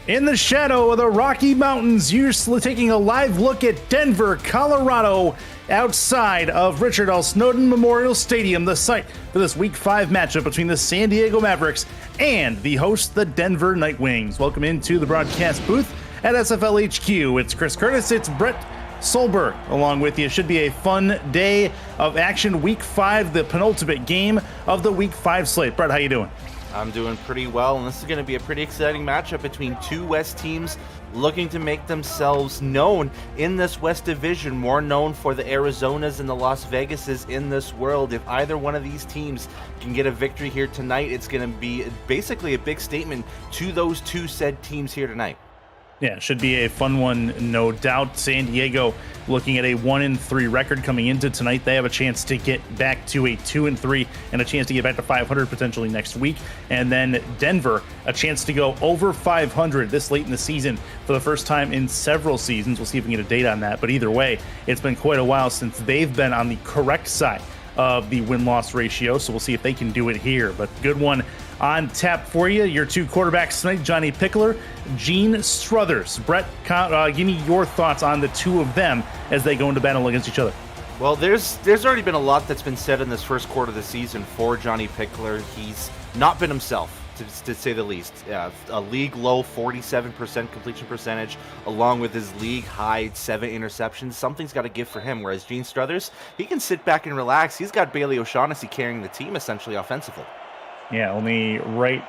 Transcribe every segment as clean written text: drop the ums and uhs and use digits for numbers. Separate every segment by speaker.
Speaker 1: In the shadow of the Rocky Mountains, you're taking a live look at Denver, Colorado, outside of Richard L. Snowden Memorial Stadium, the site for this Week 5 matchup between the San Diego Mavericks and the host, the Denver Nightwings. Welcome into the broadcast booth at SFL HQ. It's Chris Curtis, it's Brett Solberg along with you. Should be a fun day of action. Week 5, the penultimate game of the Week 5 slate. Brett, how you doing?
Speaker 2: I'm doing pretty well, and this is going to be a pretty exciting matchup between two West teams looking to make themselves known in this West Division, more known for the Arizonas and the Las Vegases in this world. If either one of these teams can get a victory here tonight, it's going to be basically a big statement to those two said teams here tonight.
Speaker 1: Yeah, should be a fun one, no doubt. San Diego looking at a 1-3 record coming into tonight. They have a chance to get back to a 2-3 and a chance to get back to 500 potentially next week. And then Denver, a chance to go over 500 this late in the season for the first time in several seasons. We'll see if we can get a date on that. But either way, it's been quite a while since they've been on the correct side of the win-loss ratio. So we'll see if they can do it here. But good one on tap for you. Your two quarterbacks tonight, Johnny Pickler, Gene Struthers. Brett, give me your thoughts on the two of them as they go into battle against each other.
Speaker 2: Well, there's already been a lot that's been said in this first quarter of the season for Johnny Pickler. He's not been himself, to say the least. A league-low 47% completion percentage, along with his league-high 7 interceptions. Something's got to give for him, whereas Gene Struthers, he can sit back and relax. He's got Bailey O'Shaughnessy carrying the team, essentially, offensively.
Speaker 1: Yeah, only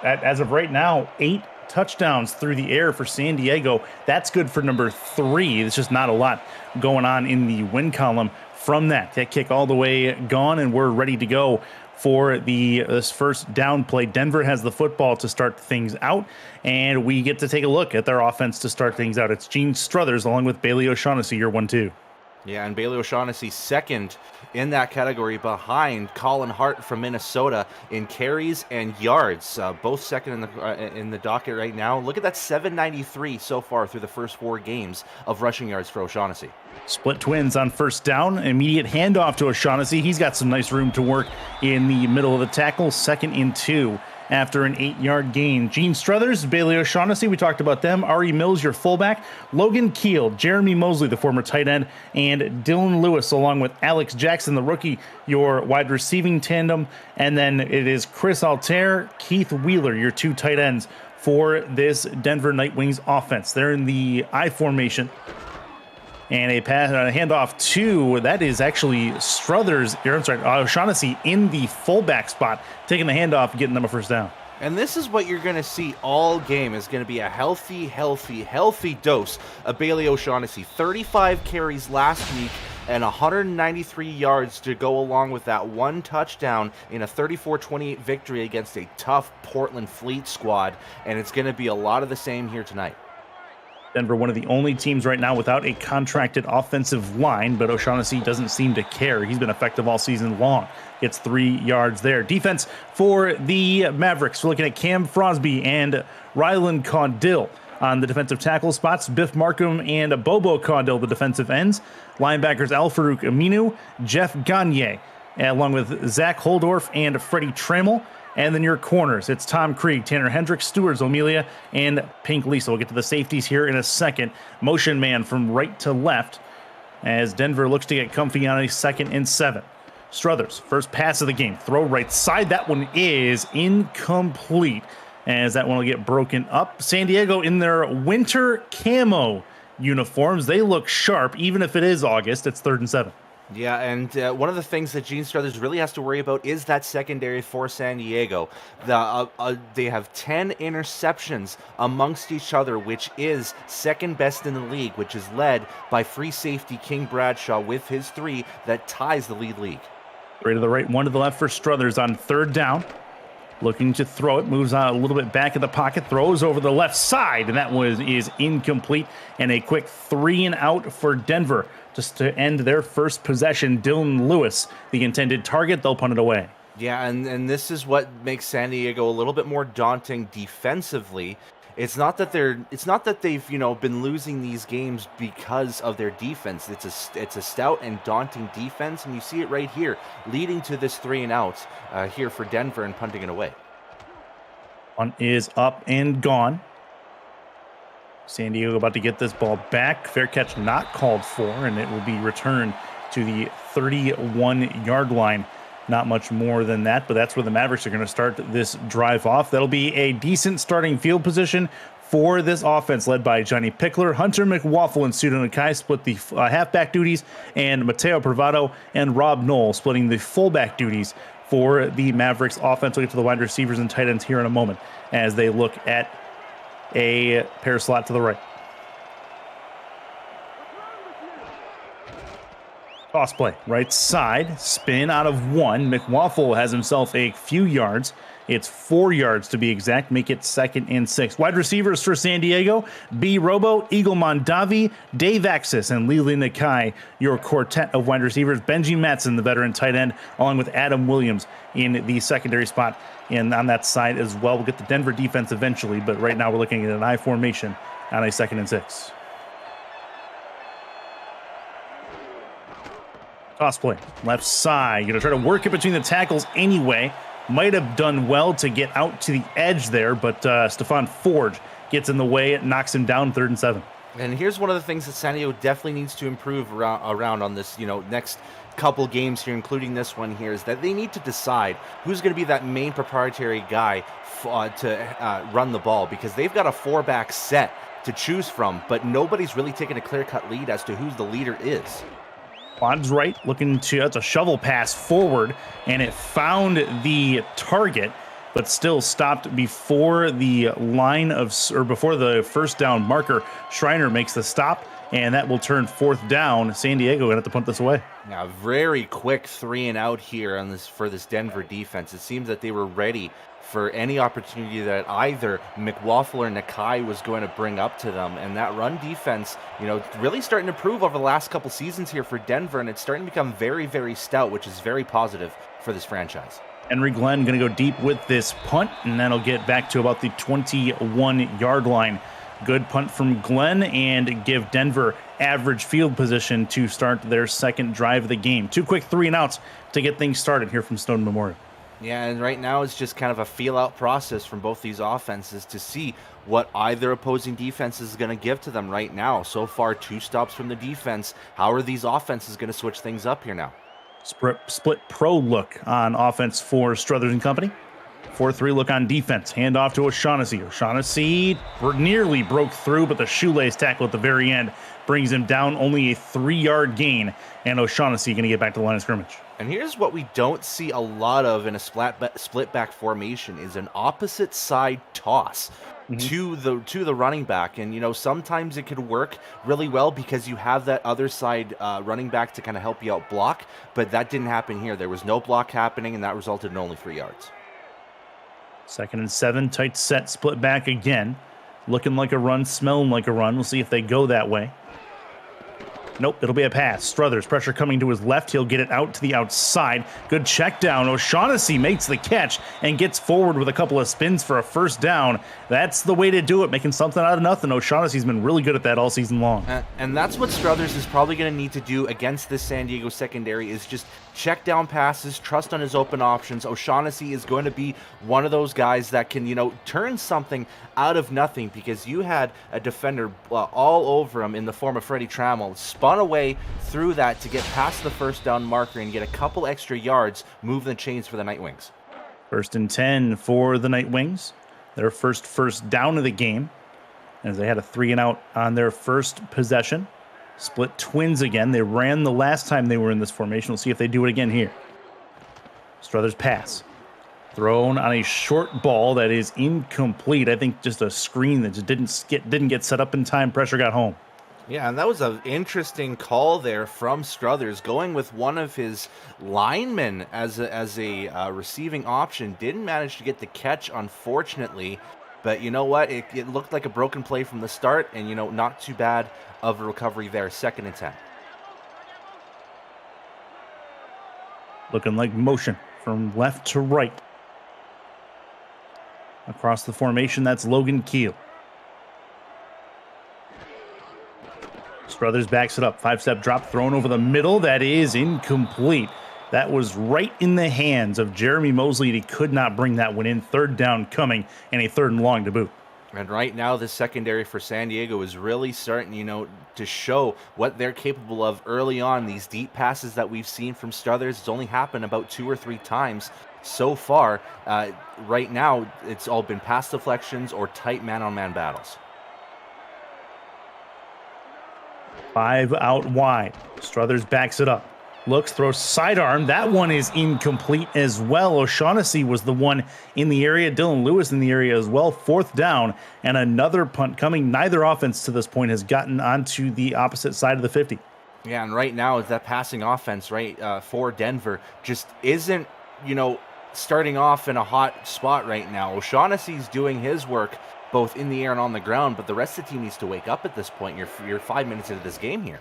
Speaker 1: as of right now, 8 touchdowns through the air for San Diego. That's good for number 3. There's just not a lot going on in the win column from that. That kick all the way gone, and we're ready to go for this first down play. Denver has the football to start things out, and we get to take a look at their offense to start things out. It's Gene Struthers along with Bailey O'Shaughnessy, your 1-2.
Speaker 2: Yeah, and Bailey O'Shaughnessy second in that category behind Colin Hart from Minnesota in carries and yards, both second in the docket right now. Look at that, 793 so far through the first 4 games of rushing yards for O'Shaughnessy.
Speaker 1: Split twins on first down, immediate handoff to O'Shaughnessy. He's got some nice room to work in the middle of the tackle, 2nd and 2 after an 8-yard gain. Gene Struthers, Bailey O'Shaughnessy, we talked about them. Ari Mills, your fullback. Logan Keel, Jeremy Mosley, the former tight end, and Dylan Lewis, along with Alex Jackson, the rookie, your wide receiving tandem. And then it is Chris Altair, Keith Wheeler, your 2 tight ends for this Denver Nightwings offense. They're in the I formation. And a handoff to, that is actually O'Shaughnessy in the fullback spot, taking the handoff, getting them a first down.
Speaker 2: And this is what you're going to see all game, is going to be a healthy dose of Bailey O'Shaughnessy. 35 carries last week and 193 yards to go along with that 1 touchdown in a 34-28 victory against a tough Portland Fleet squad. And it's going to be a lot of the same here tonight.
Speaker 1: Denver, one of the only teams right now without a contracted offensive line, but O'Shaughnessy doesn't seem to care. He's been effective all season long. Gets 3 yards there. Defense for the Mavericks. We're looking at Cam Frosby and Rylan Caudill on the defensive tackle spots. Biff Markham and Bobo Caudill, the defensive ends. Linebackers Al Farouk Aminu, Jeff Gagne, along with Zach Holdorf and Freddie Trammell. And then your corners, it's Tom Krieg, Tanner Hendricks, Stuart O'Melia, and Pink Lisa. We'll get to the safeties here in a second. Motion man from right to left as Denver looks to get comfy on a 2nd and 7. Struthers, first pass of the game. Throw right side. That one is incomplete as that one will get broken up. San Diego in their winter camo uniforms. They look sharp, even if it is August. It's 3rd and 7.
Speaker 2: Yeah, and one of the things that Gene Struthers really has to worry about is that secondary for San Diego. They have 10 interceptions amongst each other, which is 2nd best in the league, which is led by free safety King Bradshaw with his 3 that ties the league.
Speaker 1: 3 to the right, 1 to the left for Struthers on 3rd down. Looking to throw it, moves out a little bit back in the pocket, throws over the left side, and that is incomplete. And a quick 3 and out for Denver just to end their first possession. Dylan Lewis, the intended target, they'll punt it away.
Speaker 2: Yeah, and this is what makes San Diego a little bit more daunting defensively. It's not that they've been losing these games because of their defense. It's a stout and daunting defense, and you see it right here, leading to this 3 and out here for Denver and punting it away.
Speaker 1: One is up and gone. San Diego about to get this ball back. Fair catch not called for, and it will be returned to the 31-yard line. Not much more than that, but that's where the Mavericks are going to start this drive off. That'll be a decent starting field position for this offense, led by Johnny Pickler, Hunter McWaffle, and Sudo Nakai split the halfback duties, and Mateo Privado and Rob Knoll splitting the fullback duties for the Mavericks offense. We'll get to the wide receivers and tight ends here in a moment as they look at a pair slot to the right. Toss play, right side, spin out of 1. McWaffle has himself a few yards. It's 4 yards to be exact, make it 2nd and 6. Wide receivers for San Diego, B. Robo, Eagle Mondavi, Dave Axis, and Lili Nakai, your quartet of wide receivers. Benji Matson, the veteran tight end, along with Adam Williams in the secondary spot and on that side as well. We'll get the Denver defense eventually, but right now we're looking at an I formation on a 2nd and 6. Toss play, left side. Going to try to work it between the tackles anyway. Might have done well to get out to the edge there, but Stephon Forge gets in the way. It knocks him down, 3rd and 7.
Speaker 2: And here's one of the things that San Diego definitely needs to improve around on this, next couple games here, including this one here, is that they need to decide who's going to be that main proprietary guy to run the ball, because they've got a 4-back set to choose from, but nobody's really taken a clear-cut lead as to who the leader is.
Speaker 1: Quad's right, looking to, that's a shovel pass forward, and it found the target, but still stopped before the line of, or before the first down marker. Schreiner makes the stop, and that will turn 4th down. San Diego going to have to punt this away.
Speaker 2: Now, very quick 3 and out here on this for this Denver defense. It seems that they were ready for any opportunity that either McWaffle or Nakai was going to bring up to them. And that run defense, really starting to prove over the last couple seasons here for Denver, and it's starting to become very, very stout, which is very positive for this franchise.
Speaker 1: Henry Glenn going to go deep with this punt, and that'll get back to about the 21-yard line. Good punt from Glenn, and give Denver average field position to start their 2nd drive of the game. 2 quick 3 and outs to get things started here from Snowden Memorial.
Speaker 2: Yeah, and right now it's just kind of a feel-out process from both these offenses to see what either opposing defense is going to give to them right now. So far, 2 stops from the defense. How are these offenses going to switch things up here now?
Speaker 1: Split pro look on offense for Struthers and company. 4-3 look on defense. Hand off to O'Shaughnessy. O'Shaughnessy nearly broke through, but the shoelace tackle at the very end brings him down, only a 3-yard gain, and O'Shaughnessy going to get back to the line of scrimmage.
Speaker 2: And here's what we don't see a lot of in a split back formation is an opposite side toss to the running back. And sometimes it could work really well because you have that other side running back to kind of help you out block, but that didn't happen here. There was no block happening, and that resulted in only 3 yards.
Speaker 1: 2nd and 7, tight set, split back again. Looking like a run, smelling like a run. We'll see if they go that way. Nope, it'll be a pass. Struthers, pressure coming to his left. He'll get it out to the outside. Good check down. O'Shaughnessy makes the catch and gets forward with a couple of spins for a 1st down. That's the way to do it, making something out of nothing. O'Shaughnessy's been really good at that all season long.
Speaker 2: And that's what Struthers is probably going to need to do against this San Diego secondary, is just check down passes, trust on his open options. O'Shaughnessy is going to be one of those guys that can, turn something out of nothing, because you had a defender all over him in the form of Freddie Trammell, spun away through that to get past the 1st down marker and get a couple extra yards, move the chains for the Nightwings.
Speaker 1: 1st and 10 for the Nightwings. Their first down of the game, as they had a 3 and out on their first possession. Split twins again. They ran the last time they were in this formation. We'll see if they do it again here. Struthers pass. Thrown on a short ball that is incomplete. I think just a screen that just didn't get set up in time. Pressure got home.
Speaker 2: Yeah, and that was an interesting call there from Struthers, going with one of his linemen as a receiving option. Didn't manage to get the catch, unfortunately. But you know what? It looked like a broken play from the start, and, not too bad of a recovery there. 2nd and 10.
Speaker 1: Looking like motion from left to right. Across the formation, that's Logan Keel. Struthers backs it up. 5-step drop thrown over the middle. That is incomplete. That was right in the hands of Jeremy Mosley, and he could not bring that one in. 3rd down coming, and a 3rd and long to boot.
Speaker 2: And right now, the secondary for San Diego is really starting, to show what they're capable of early on. These deep passes that we've seen from Struthers, it's only happened about 2 or 3 times so far. Right now, it's all been pass deflections or tight man-on-man battles.
Speaker 1: 5 out wide. Struthers backs it up. Looks, throws sidearm. That one is incomplete as well. O'Shaughnessy was the one in the area. Dylan Lewis in the area as well. 4th down and another punt coming. Neither offense to this point has gotten onto the opposite side of the 50.
Speaker 2: Yeah, and right now that passing offense, for Denver just isn't, starting off in a hot spot right now. O'Shaughnessy's doing his work both in the air and on the ground, but the rest of the team needs to wake up at this point. You're 5 minutes into this game here.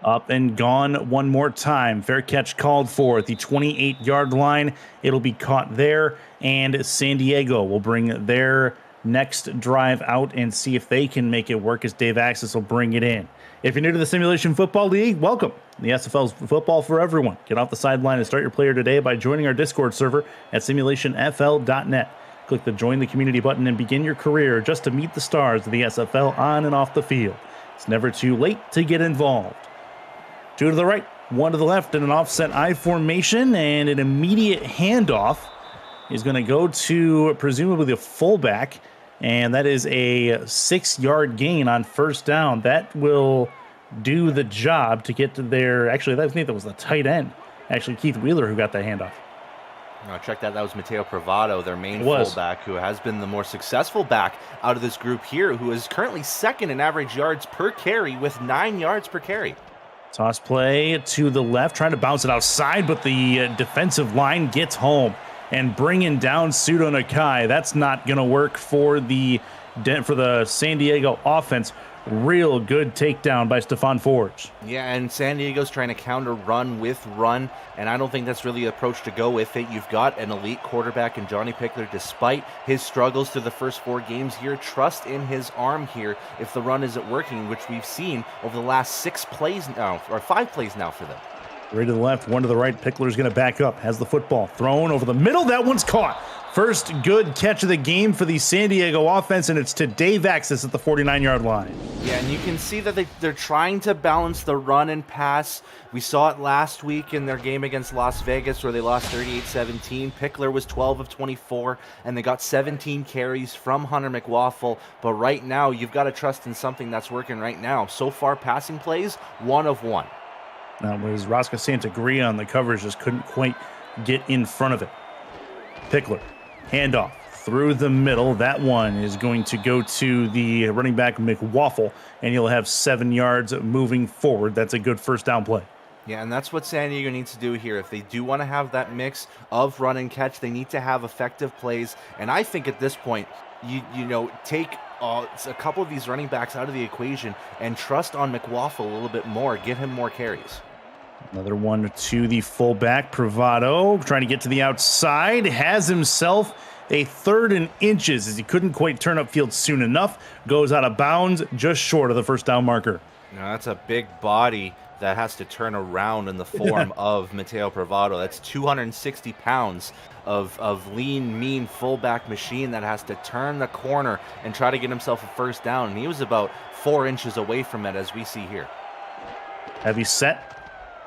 Speaker 1: Up and gone one more time. Fair catch called for at the 28-yard line. It'll be caught there, and San Diego will bring their next drive out and see if they can make it work as Dave Axis will bring it in. If you're new to the Simulation Football League, welcome. The SFL's football for everyone. Get off the sideline and start your player today by joining our Discord server at simulationfl.net. Click the Join the Community button and begin your career just to meet the stars of the SFL on and off the field. It's never too late to get involved. 2 to the right, 1 to the left in an offset I formation, and an immediate handoff is going to go to presumably the fullback, and that is a 6-yard gain on first down. That will do the job to get to their, actually, I think that was the tight end. Actually, Keith Wheeler who got that handoff.
Speaker 2: Check that. That was Mateo Pravado, their main fullback, who has been the more successful back out of this group here, who is currently 2nd in average yards per carry with 9 yards per carry.
Speaker 1: Toss play to the left, trying to bounce it outside, but the defensive line gets home and bringing down Pseudo Nakai. That's not going to work for the San Diego offense. Real good takedown by Stephon Forge.
Speaker 2: Yeah, and San Diego's trying to counter run with run, and I don't think that's really the approach to go with it. You've got an elite quarterback in Johnny Pickler. Despite his struggles through the first 4 games here, trust in his arm here if the run isn't working, which we've seen over the last 6 plays now, or 5 plays now for them.
Speaker 1: 3 to the left, 1 to the right. Pickler's going to back up. Has the football thrown over the middle. That one's caught. First good catch of the game for the San Diego offense, and it's to Dave Axis at the 49-yard line.
Speaker 2: Yeah, and you can see that they're trying to balance the run and pass. We saw it last week in their game against Las Vegas where they lost 38-17. Pickler was 12 of 24, and they got 17 carries from Hunter McWaffle. But right now, you've got to trust in something that's working right now. So far, passing plays, 1 of 1.
Speaker 1: That was Rosca Santagria on the coverage, just couldn't quite get in front of it. Pickler, handoff through the middle. That one is going to go to the running back McWaffle, and he'll have 7 yards moving forward. That's a good first down play.
Speaker 2: Yeah, and that's what San Diego needs to do here. If they do want to have that mix of run and catch, they need to have effective plays. And I think at this point, you take a couple of these running backs out of the equation and trust on McWaffle a little bit more. Give him more carries.
Speaker 1: Another one to the fullback, Pravado, trying to get to the outside, has himself a 3rd and inches as he couldn't quite turn upfield soon enough, goes out of bounds just short of the first down marker.
Speaker 2: Now that's a big body that has to turn around in the form of Mateo Pravado. That's 260 pounds of lean, mean fullback machine that has to turn the corner and try to get himself a first down. And he was about 4 inches away from it, as we see here.
Speaker 1: Heavy set.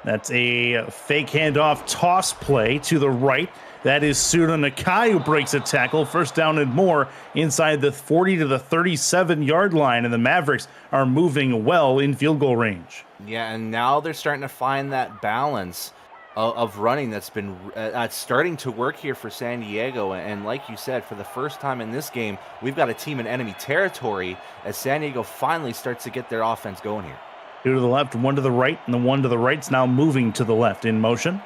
Speaker 1: That's a fake handoff toss play to the right. That is Pseudo Nakai who breaks a tackle. First down and more inside the 40 to the 37-yard line, and the Mavericks are moving well in field goal range.
Speaker 2: Yeah, and now they're starting to find that balance of running that's been starting to work here for San Diego. And like you said, for the first time in this game, we've got a team in enemy territory as San Diego finally starts to get their offense going here.
Speaker 1: 2 to the left, 1 to the right, and the 1 to the right's now moving to the left in motion.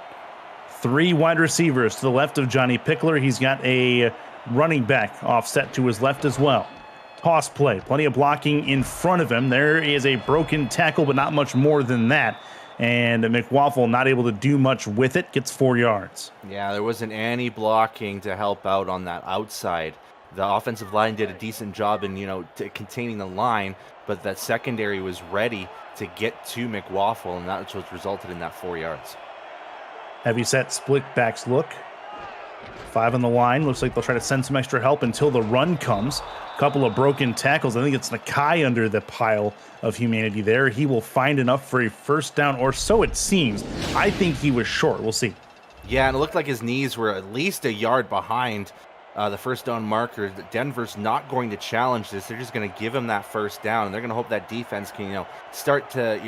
Speaker 1: 3 wide receivers to the left of Johnny Pickler. He's got a running back offset to his left as well. Toss play, plenty of blocking in front of him. There is a broken tackle, but not much more than that. And McWaffle not able to do much with it, gets 4 yards.
Speaker 2: Yeah, there wasn't any blocking to help out on that outside. The offensive line did a decent job in, containing the line, but that secondary was ready to get to McWaffle, and that's what resulted in that 4 yards.
Speaker 1: Heavy set, split backs look. 5 on the line. Looks like they'll try to send some extra help until the run comes. Couple of broken tackles. I think it's Nakai under the pile of humanity there. He will find enough for a first down, or so it seems. I think he was short. We'll see.
Speaker 2: Yeah, and it looked like his knees were at least a yard behind the first down marker. Denver's not going to challenge this. They're just going to give him that first down, and they're going to hope that defense can, start to,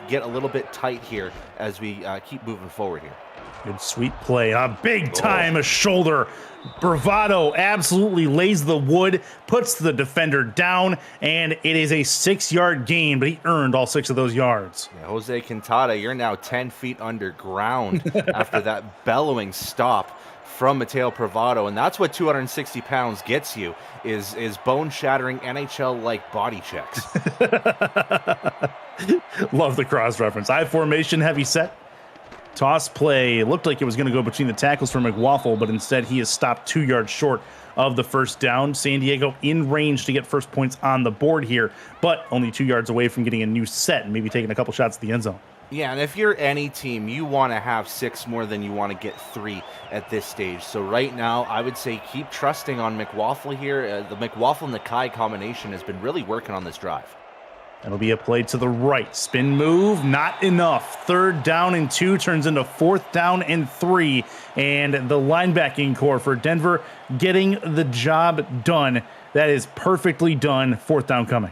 Speaker 2: get a little bit tight here as we keep moving forward here.
Speaker 1: Good sweet play. A big time, a shoulder. Bravado absolutely lays the wood, puts the defender down, and it is a 6-yard gain, but he earned all 6 of those yards.
Speaker 2: Yeah, Jose Quintada, you're now 10 feet underground after that bellowing stop from Mateo Bravado, and that's what 260 pounds gets you, is bone-shattering NHL-like body checks.
Speaker 1: Love the cross reference. I formation, heavy set. Toss play. It looked like it was going to go between the tackles for McWaffle, but instead he is stopped 2 yards short of the first down. San Diego in range to get first points on the board here, but only 2 yards away from getting a new set and maybe taking a couple shots at the end zone.
Speaker 2: Yeah, and if you're any team, you want to have 6 more than you want to get 3 at this stage. So right now, I would say keep trusting on McWaffle here. The McWaffle-Nakai combination has been really working on this drive.
Speaker 1: That'll be a play to the right. Spin move, not enough. 3rd down and 2 turns into 4th down and 3. And the linebacking core for Denver getting the job done. That is perfectly done. 4th down coming.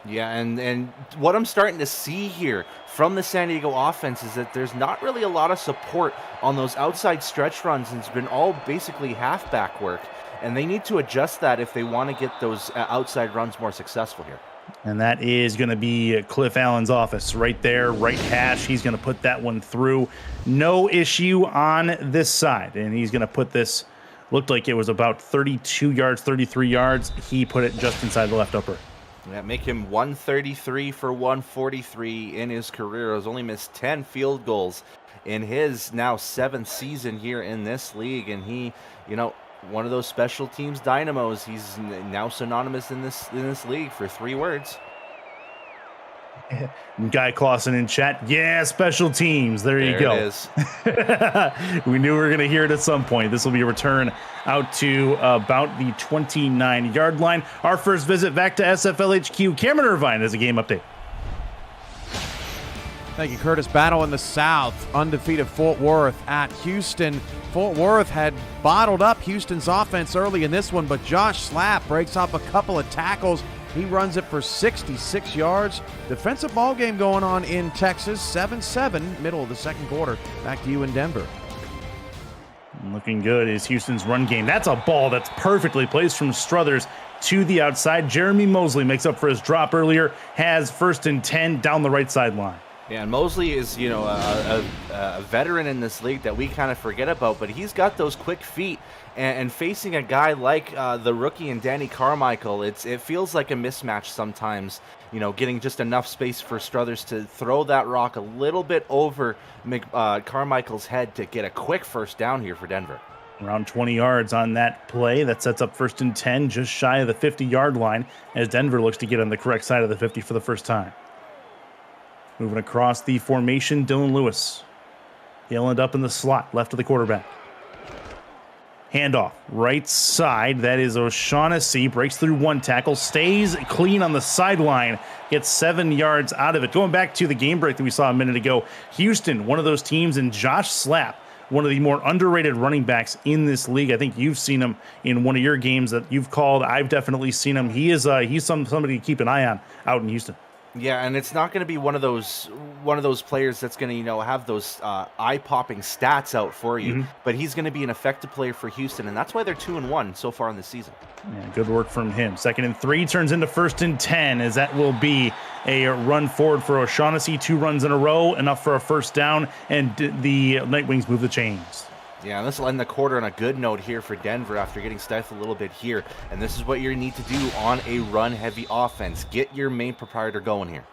Speaker 2: Yeah, and what I'm starting to see here from the San Diego offense is that there's not really a lot of support on those outside stretch runs, and it's been all basically halfback work. And they need to adjust that if they want to get those outside runs more successful here.
Speaker 1: And that is going to be Cliff Allen's office right there, right hash. He's going to put that one through. No issue on this side. And he's going to put this, looked like it was about 32 yards, 33 yards. He put it just inside the left upper.
Speaker 2: Yeah, make him 133 for 143 in his career. He's only missed 10 field goals in his now 7th season here in this league. And he, one of those special teams dynamos. He's now synonymous in this league for 3 words.
Speaker 1: Guy Clausen in chat. Yeah, special teams. There you go.
Speaker 2: It is.
Speaker 1: We knew we were going to hear it at some point. This will be a return out to about the 29-yard line. Our first visit back to SFL HQ. Cameron Irvine has a game update.
Speaker 3: Thank you, Curtis. Battle in the South. Undefeated Fort Worth at Houston. Fort Worth had bottled up Houston's offense early in this one, but Josh Slapp breaks off a couple of tackles. He runs it for 66 yards. Defensive ball game going on in Texas. 7-7, middle of the second quarter. Back to you in Denver.
Speaker 1: Looking good is Houston's run game. That's a ball that's perfectly placed from Struthers to the outside. Jeremy Mosley makes up for his drop earlier, has 1st and 10 down the right sideline.
Speaker 2: Yeah, and Mosley is, a veteran in this league that we kind of forget about, but he's got those quick feet, and facing a guy like the rookie and Danny Carmichael, it feels like a mismatch sometimes, getting just enough space for Struthers to throw that rock a little bit over Carmichael's head to get a quick first down here for Denver.
Speaker 1: Around 20 yards on that play. That sets up 1st and 10, just shy of the 50-yard line, as Denver looks to get on the correct side of the 50 for the first time. Moving across the formation, Dylan Lewis. He'll end up in the slot, left of the quarterback. Handoff, right side. That is O'Shaughnessy. Breaks through 1 tackle, stays clean on the sideline, gets 7 yards out of it. Going back to the game break that we saw a minute ago, Houston, one of those teams, and Josh Slapp, one of the more underrated running backs in this league. I think you've seen him in one of your games that you've called. I've definitely seen him. He's somebody to keep an eye on out in Houston.
Speaker 2: Yeah, and it's not going to be one of those players that's going to have those eye-popping stats out for you. But he's going to be an effective player for Houston, and that's why they're 2-1 so far in this season.
Speaker 1: Yeah, good work from him. 2nd and 3 turns into 1st and 10, as that will be a run forward for O'Shaughnessy. 2 runs in a row, enough for a first down, and the Nightwings move the chains.
Speaker 2: Yeah, and this will end the quarter on a good note here for Denver after getting stifled a little bit here. And this is what you need to do on a run-heavy offense. Get your main proprietor going here.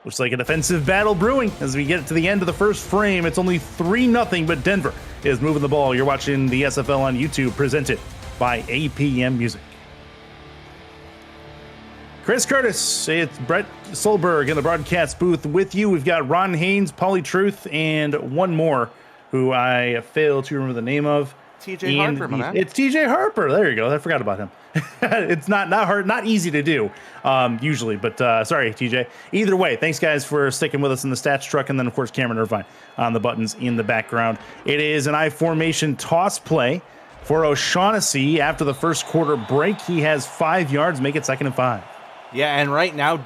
Speaker 1: Looks like a defensive battle brewing as we get to the end of the first frame. It's only 3-0, but Denver is moving the ball. You're watching the SFL on YouTube, presented by APM Music. Chris Curtis, it's Brett Solberg in the broadcast booth with you. We've got Ron Haynes, Pauly Truth, and one more who I fail to remember the name of.
Speaker 2: TJ Harper, my man.
Speaker 1: It's TJ Harper. There you go. I forgot about him. It's not easy to do usually, but sorry, TJ. Either way, thanks guys for sticking with us in the stats truck, and then of course Cameron Irvine on the buttons in the background. It is an I formation toss play for O'Shaughnessy after the first quarter break. He has 5 yards, make it 2nd and 5.
Speaker 2: Yeah, and right now,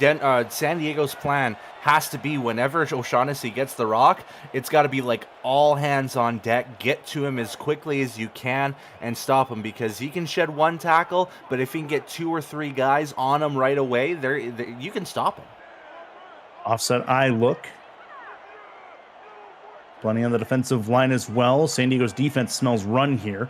Speaker 2: San Diego's plan has to be whenever O'Shaughnessy gets the rock, it's got to be like all hands on deck. Get to him as quickly as you can and stop him, because he can shed 1 tackle, but if he can get 2 or 3 guys on him right away, you can stop him.
Speaker 1: Offset eye look. Plenty on the defensive line as well. San Diego's defense smells run here.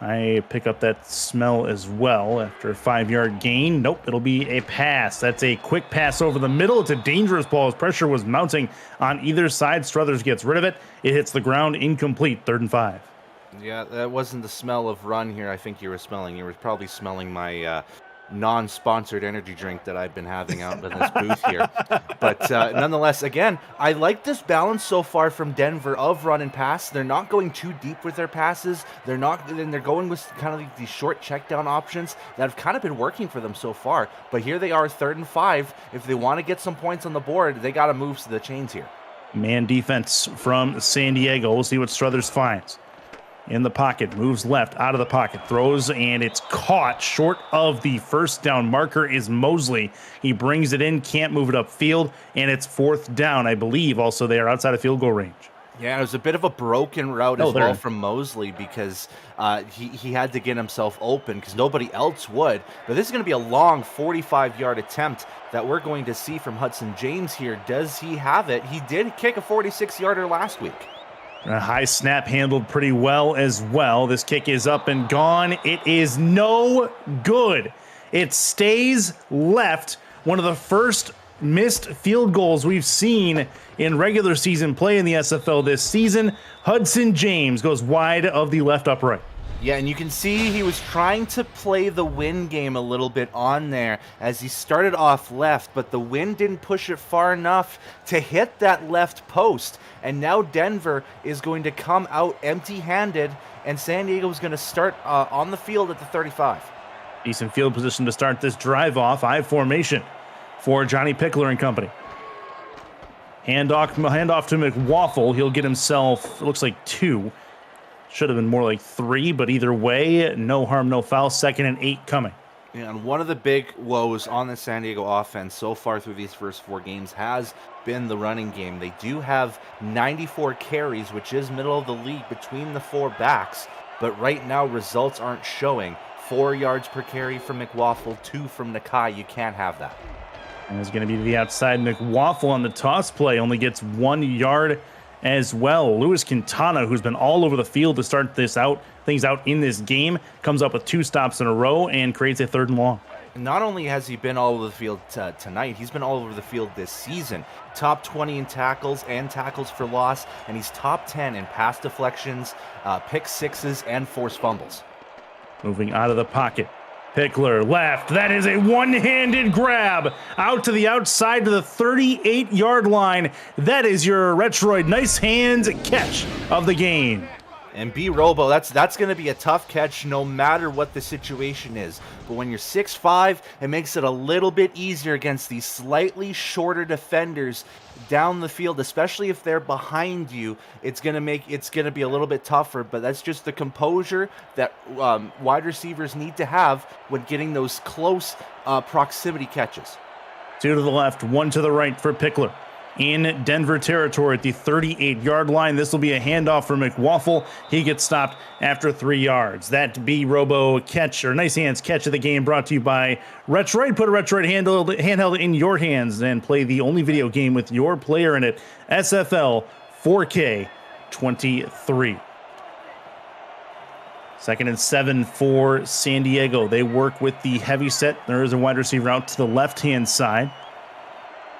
Speaker 1: I pick up that smell as well after a 5-yard gain. Nope, it'll be a pass. That's a quick pass over the middle. It's a dangerous ball as pressure was mounting on either side. Struthers gets rid of it. It hits the ground, incomplete, 3rd and 5.
Speaker 2: Yeah, that wasn't the smell of run here I think you were smelling. You were probably smelling my non-sponsored energy drink that I've been having out in this booth here. But nonetheless, again, I like this balance so far from Denver of run and pass. They're not going too deep with their passes. They're going with kind of like these short check down options that have kind of been working for them so far. But here they are, 3rd and 5. If they want to get some points on the board, they got to move to the chains here.
Speaker 1: Man defense from San Diego. We'll see what Struthers finds. In the pocket, moves left, out of the pocket, throws, and it's caught short of the first down marker is Mosley. He brings it in, can't move it upfield, and it's 4th down, I believe. Also, they are outside of field goal range.
Speaker 2: Yeah, it was a bit of a broken route as well from Mosley, because he had to get himself open because nobody else would. But this is going to be a long 45-yard attempt that we're going to see from Hudson James here. Does he have it? He did kick a 46-yarder last week.
Speaker 1: A high snap handled pretty well as well. This kick is up and gone. It is no good. It stays left. One of the first missed field goals we've seen in regular season play in the SFL this season. Hudson James goes wide of the left upright.
Speaker 2: Yeah, and you can see he was trying to play the wind game a little bit on there as he started off left, but the wind didn't push it far enough to hit that left post. And now Denver is going to come out empty-handed, and San Diego is going to start on the field at the 35.
Speaker 1: Decent field position to start this drive off. I formation for Johnny Pickler and company. Handoff to McWaffle. He'll get himself, it looks like 2. Should have been more like 3, but either way, no harm, no foul. 2nd and 8 coming.
Speaker 2: Yeah, and one of the big woes on the San Diego offense so far through these first 4 games has been the running game. They do have 94 carries, which is middle of the league between the 4 backs, but right now results aren't showing. 4 yards per carry from McWaffle, 2 from Nakai. You can't have that.
Speaker 1: And it's going to be to the outside. McWaffle on the toss play only gets 1 yard as well. Luis Quintana, who's been all over the field to start things out in this game, comes up with 2 stops in a row and creates a 3rd and long.
Speaker 2: Not only has he been all over the field tonight, he's been all over the field this season. Top 20 in tackles and tackles for loss, and he's top 10 in pass deflections, pick sixes, and forced fumbles.
Speaker 1: Moving out of the pocket. Pickler left. That is a one-handed grab out to the outside to the 38-yard line. That is your Retroid nice hands catch of the game.
Speaker 2: And B Robo, that's going to be a tough catch no matter what the situation is. But when you're 6'5", it makes it a little bit easier against these slightly shorter defenders down the field, especially if they're behind you. It's going to be a little bit tougher, but that's just the composure that wide receivers need to have when getting those close proximity catches.
Speaker 1: 2 to the left, 1 to the right for Pickler. In Denver territory at the 38-yard line. This will be a handoff for McWaffle. He gets stopped after 3 yards. That B-Robo catch, or nice hands catch of the game, brought to you by Retroid. Put a Retroid handheld in your hands and play the only video game with your player in it. SFL 4K 23. 2nd and 7 for San Diego. They work with the heavy set. There is a wide receiver out to the left-hand side.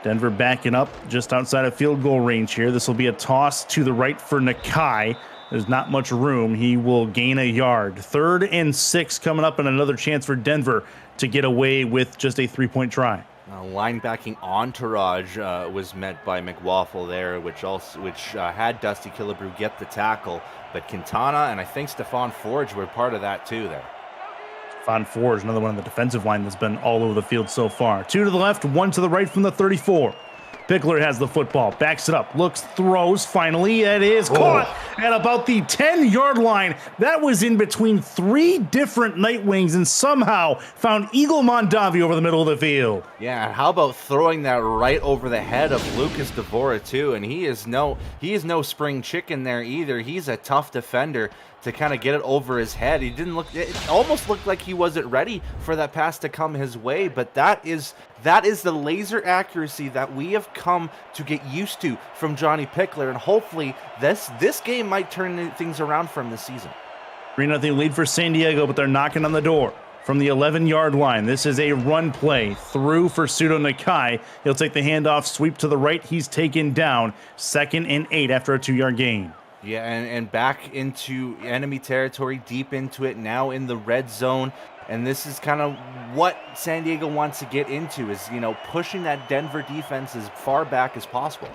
Speaker 1: Denver backing up just outside of field goal range here. This will be a toss to the right for Nakai. There's not much room. He will gain a yard. 3rd and 6 coming up, and another chance for Denver to get away with just a 3-point try.
Speaker 2: Linebacking entourage was met by McWaffle there, which had Dusty Killebrew get the tackle, but Quintana and I think Stephon Forge were part of that too there.
Speaker 1: Stephon Forge, another one on the defensive line that's been all over the field so far. 2 to the left, 1 to the right from the 34. Pickler has the football, backs it up, looks, throws, finally, it is caught at about the 10-yard line. That was in between 3 different Nightwings and somehow found Eagle Mondavi over the middle of the field.
Speaker 2: Yeah, how about throwing that right over the head of Lucas Devora too? And he is no spring chicken there either. He's a tough defender to kind of get it over his head. It almost looked like he wasn't ready for that pass to come his way, but that is the laser accuracy that we have come to get used to from Johnny Pickler, and hopefully this game might turn things around for him this season.
Speaker 1: 3-0 lead for San Diego, but they're knocking on the door from the 11-yard line. This is a run play through for Pseudo Nakai. He'll take the handoff, sweep to the right. He's taken down. 2nd and 8 after a 2-yard gain.
Speaker 2: Yeah, and back into enemy territory, deep into it, now in the red zone. And this is kind of what San Diego wants to get into, is, pushing that Denver defense as far back as possible.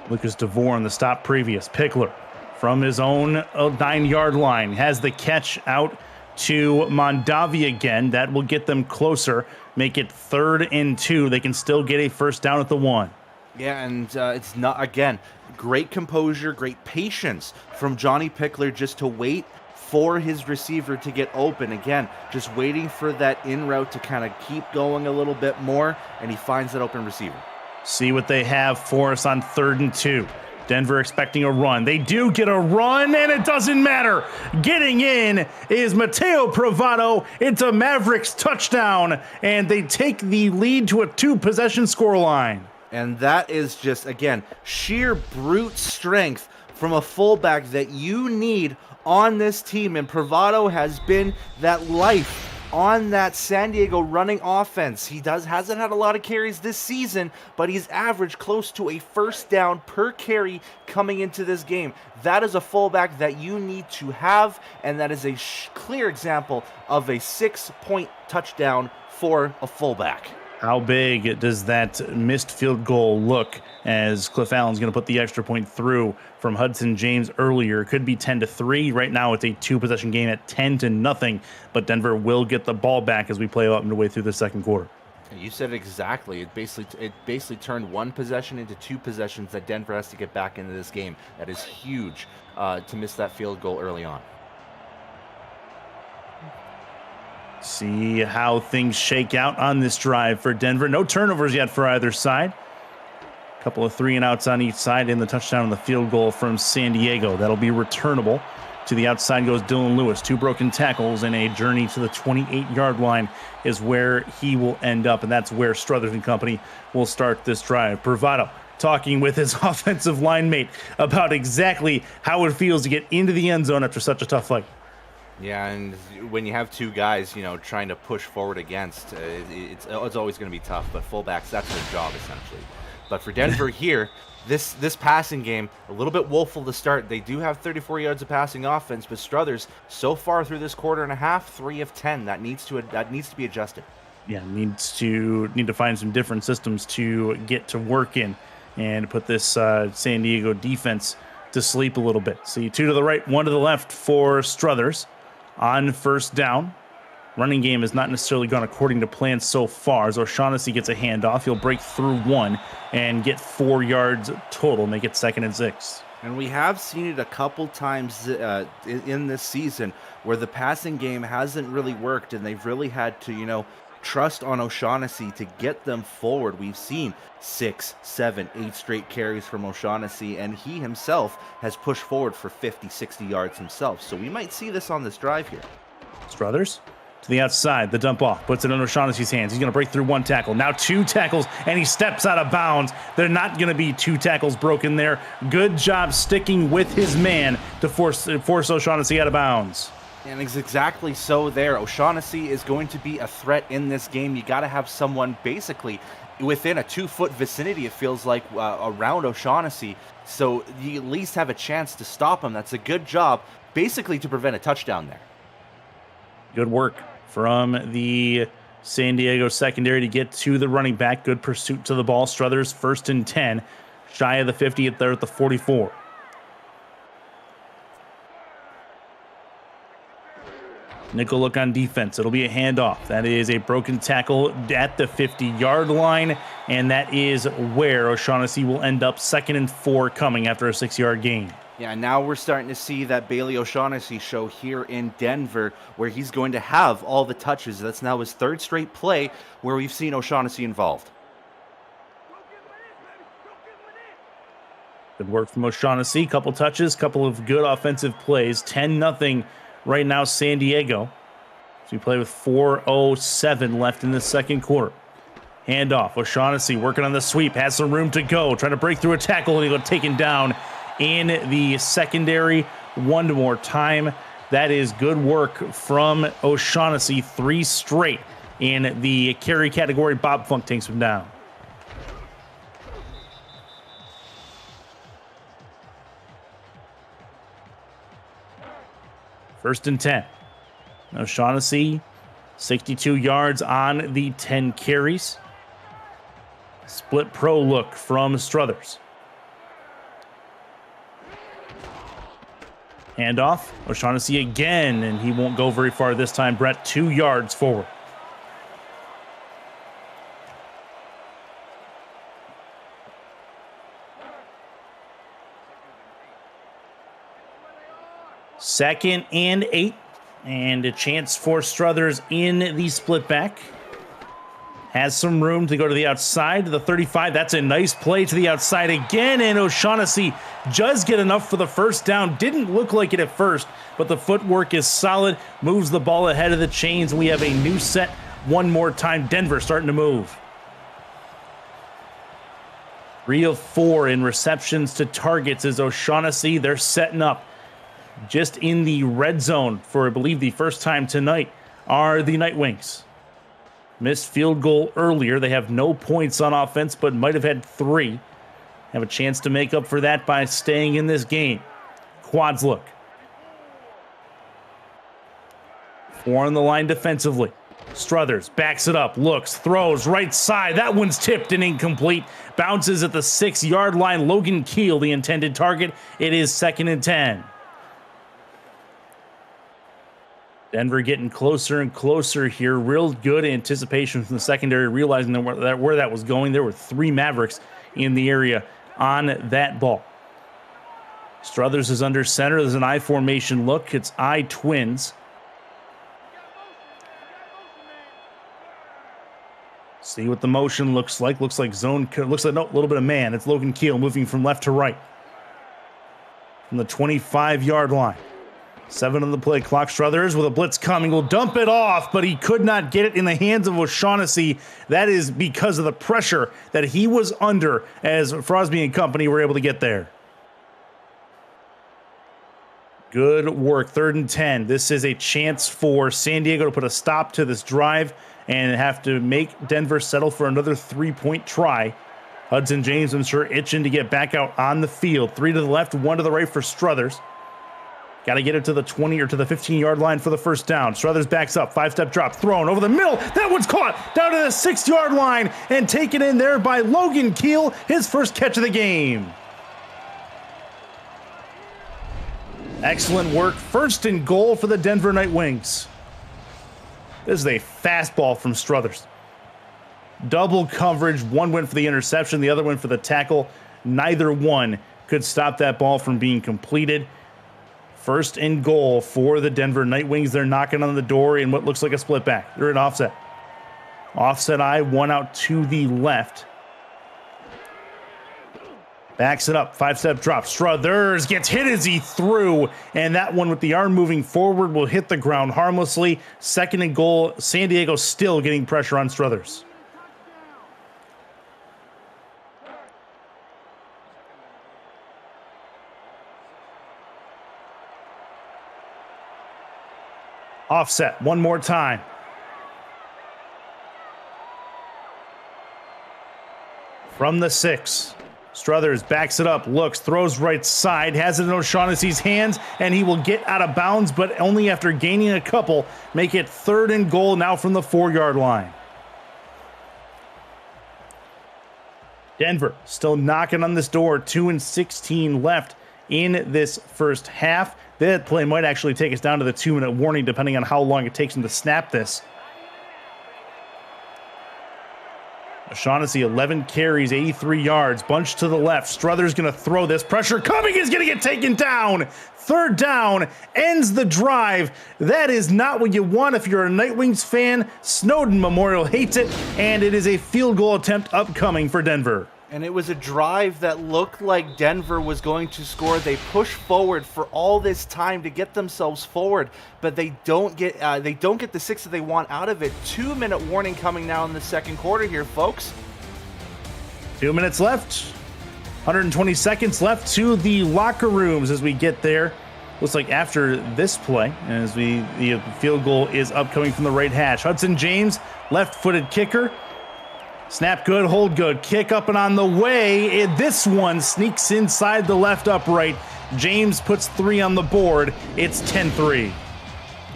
Speaker 1: Lucas DeVore on the stop previous. Pickler from his own 9-yard line has the catch out to Mondavi again. That will get them closer, make it 3rd and 2. They can still get a first down at the 1.
Speaker 2: Yeah, and it's not, again, great composure, great patience from Johnny Pickler just to wait for his receiver to get open. Again, just waiting for that in route to kind of keep going a little bit more, and he finds that open receiver.
Speaker 1: See what they have for us on 3rd and 2. Denver expecting a run. They do get a run, and it doesn't matter. Getting in is Mateo Provato. It's a Mavericks touchdown, and they take the lead to a 2-possession scoreline.
Speaker 2: And that is just, again, sheer brute strength from a fullback that you need on this team. And Provato has been that life on that San Diego running offense. He hasn't had a lot of carries this season, but he's averaged close to a first down per carry coming into this game. That is a fullback that you need to have, and that is a clear example of a 6-point touchdown for a fullback.
Speaker 1: How big does that missed field goal look, as Cliff Allen's going to put the extra point through from Hudson James earlier? It could be 10-3. Right now it's a 2-possession game at 10-0, but Denver will get the ball back as we play up midway through the second quarter.
Speaker 2: You said it exactly. It basically turned 1 possession into 2 possessions that Denver has to get back into this game. That is huge to miss that field goal early on.
Speaker 1: See how things shake out on this drive for Denver. No turnovers yet for either side. A couple of 3-and-outs on each side, in the touchdown and the field goal from San Diego. That'll be returnable. To the outside goes Dylan Lewis. 2 broken tackles and a journey to the 28-yard line is where he will end up, and that's where Struthers and company will start this drive. Provato talking with his offensive line mate about exactly how it feels to get into the end zone after such a tough fight.
Speaker 2: Yeah, and when you have 2 guys, trying to push forward against, it's always going to be tough. But fullbacks, that's their job essentially. But for Denver here, this passing game a little bit woeful to start. They do have 34 yards of passing offense, but Struthers so far through this quarter and a half, 3 of 10. That needs to be adjusted. Yeah,
Speaker 1: need to find some different systems to get to work in and put this San Diego defense to sleep a little bit. See, 2 to the right, 1 to the left for Struthers. On first down, running game has not necessarily gone according to plan so far. As O'Shaughnessy gets a handoff, he'll break through 1 and get 4 yards total, make it 2nd and 6.
Speaker 2: And we have seen it a couple times in this season where the passing game hasn't really worked, and they've really had to, trust on O'Shaughnessy to get them forward. We've seen 6, 7, 8 straight carries from O'Shaughnessy, and he himself has pushed forward for 50, 60 yards himself. So we might see this on this drive here.
Speaker 1: Struthers to the outside, the dump off, puts it in O'Shaughnessy's hands. He's going to break through 1 tackle. Now 2 tackles, and he steps out of bounds. They're not going to be 2 tackles broken there. Good job sticking with his man to force O'Shaughnessy out of bounds.
Speaker 2: And it's exactly so there. O'Shaughnessy is going to be a threat in this game. You got to have someone basically within a 2-foot vicinity, it feels like, around O'Shaughnessy. So you at least have a chance to stop him. That's a good job, basically, to prevent a touchdown there.
Speaker 1: Good work from the San Diego secondary to get to the running back. Good pursuit to the ball. Struthers 1st and 10. Shy of the 50 there at the 44. Nickel look on defense. It'll be a handoff. That is a broken tackle at the 50-yard line, and that is where O'Shaughnessy will end up 2nd and 4 coming after a 6-yard gain.
Speaker 2: Yeah, now we're starting to see that Bailey O'Shaughnessy show here in Denver, where he's going to have all the touches. That's now his 3rd straight play where we've seen O'Shaughnessy involved.
Speaker 1: Good work from O'Shaughnessy. Couple touches, couple of good offensive plays. 10-0 right now, San Diego. So we play with 4:07 left in the second quarter. Handoff. O'Shaughnessy working on the sweep. Has some room to go. Trying to break through a tackle. And he got taken down in the secondary one more time. That is good work from O'Shaughnessy. 3 straight in the carry category. Bob Funk takes him down. First and 10. O'Shaughnessy, 62 yards on the 10 carries. Split pro look from Struthers. Handoff. O'Shaughnessy again, and he won't go very far this time. Brett, 2 yards forward. Second and 8, and a chance for Struthers in the split back. Has some room to go to the outside, the 35. That's a nice play to the outside again, and O'Shaughnessy does get enough for the first down. Didn't look like it at first, but the footwork is solid. Moves the ball ahead of the chains, and we have a new set one more time. Denver starting to move. 3 of 4 in receptions to targets is O'Shaughnessy. They're setting up. Just in the red zone for, I believe, the first time tonight are the Nightwings. Missed field goal earlier. They have no points on offense, but might have had 3. Have a chance to make up for that by staying in this game. Quads look. 4 on the line defensively. Struthers backs it up, looks, throws, right side. That one's tipped and incomplete. Bounces at the 6-yard line. Logan Keel, the intended target. It is 2nd and 10. Denver getting closer and closer here. Real good anticipation from the secondary, realizing that where that was going. There were 3 Mavericks in the area on that ball. Struthers is under center. There's an I formation look. It's I twins. See what the motion looks like. Looks like zone. Looks like a little bit of man. It's Logan Keel moving from left to right. From the 25-yard line. 7 on the play clock. Struthers with a blitz coming will dump it off, but he could not get it in the hands of O'Shaughnessy. That is because of the pressure that he was under as Frosby and company were able to get there. Good work. 3rd and 10. This is a chance for San Diego to put a stop to this drive and have to make Denver settle for another 3-point try. Hudson James, I'm sure, itching to get back out on the field. 3 to the left, 1 to the right for Struthers. Got to get it to the 20 or to the 15-yard line for the first down. Struthers backs up, 5-step drop, thrown over the middle. That one's caught down to the 6-yard line and taken in there by Logan Keel, his first catch of the game. Excellent work. 1st and goal for the Denver Nightwings. This is a fastball from Struthers. Double coverage. One went for the interception, the other went for the tackle. Neither one could stop that ball from being completed. 1st and goal for the Denver Nightwings. They're knocking on the door in what looks like a split back. They're at offset. Offset I, 1 out to the left. Backs it up, 5-step drop. Struthers gets hit as he threw, and that one with the arm moving forward will hit the ground harmlessly. 2nd and goal. San Diego still getting pressure on Struthers. Offset one more time. From the 6. Struthers backs it up, looks, throws right side, has it in O'Shaughnessy's hands, and he will get out of bounds, but only after gaining a couple. Make it 3rd and goal now from the 4-yard line. Denver still knocking on this door. 2:16 left in this first half. That play might actually take us down to the 2-minute warning, depending on how long it takes him to snap this. O'Shaughnessy, 11 carries, 83 yards, bunch to the left. Struthers going to throw this. Pressure coming, is going to get taken down. 3rd down, ends the drive. That is not what you want if you're a Nightwings fan. Snowden Memorial hates it, and it is a field goal attempt upcoming for Denver.
Speaker 2: And it was a drive that looked like Denver was going to score. They push forward for all this time to get themselves forward, but they don't get the 6 that they want out of it. 2-minute warning coming now in the second quarter here, folks.
Speaker 1: 2 minutes left. 120 seconds left to the locker rooms as we get there. Looks like after this play, as the field goal is upcoming from the right hash. Hudson James, left-footed kicker. Snap good, hold good, kick up and on the way. This one sneaks inside the left upright. James puts 3 on the board. It's 10-3.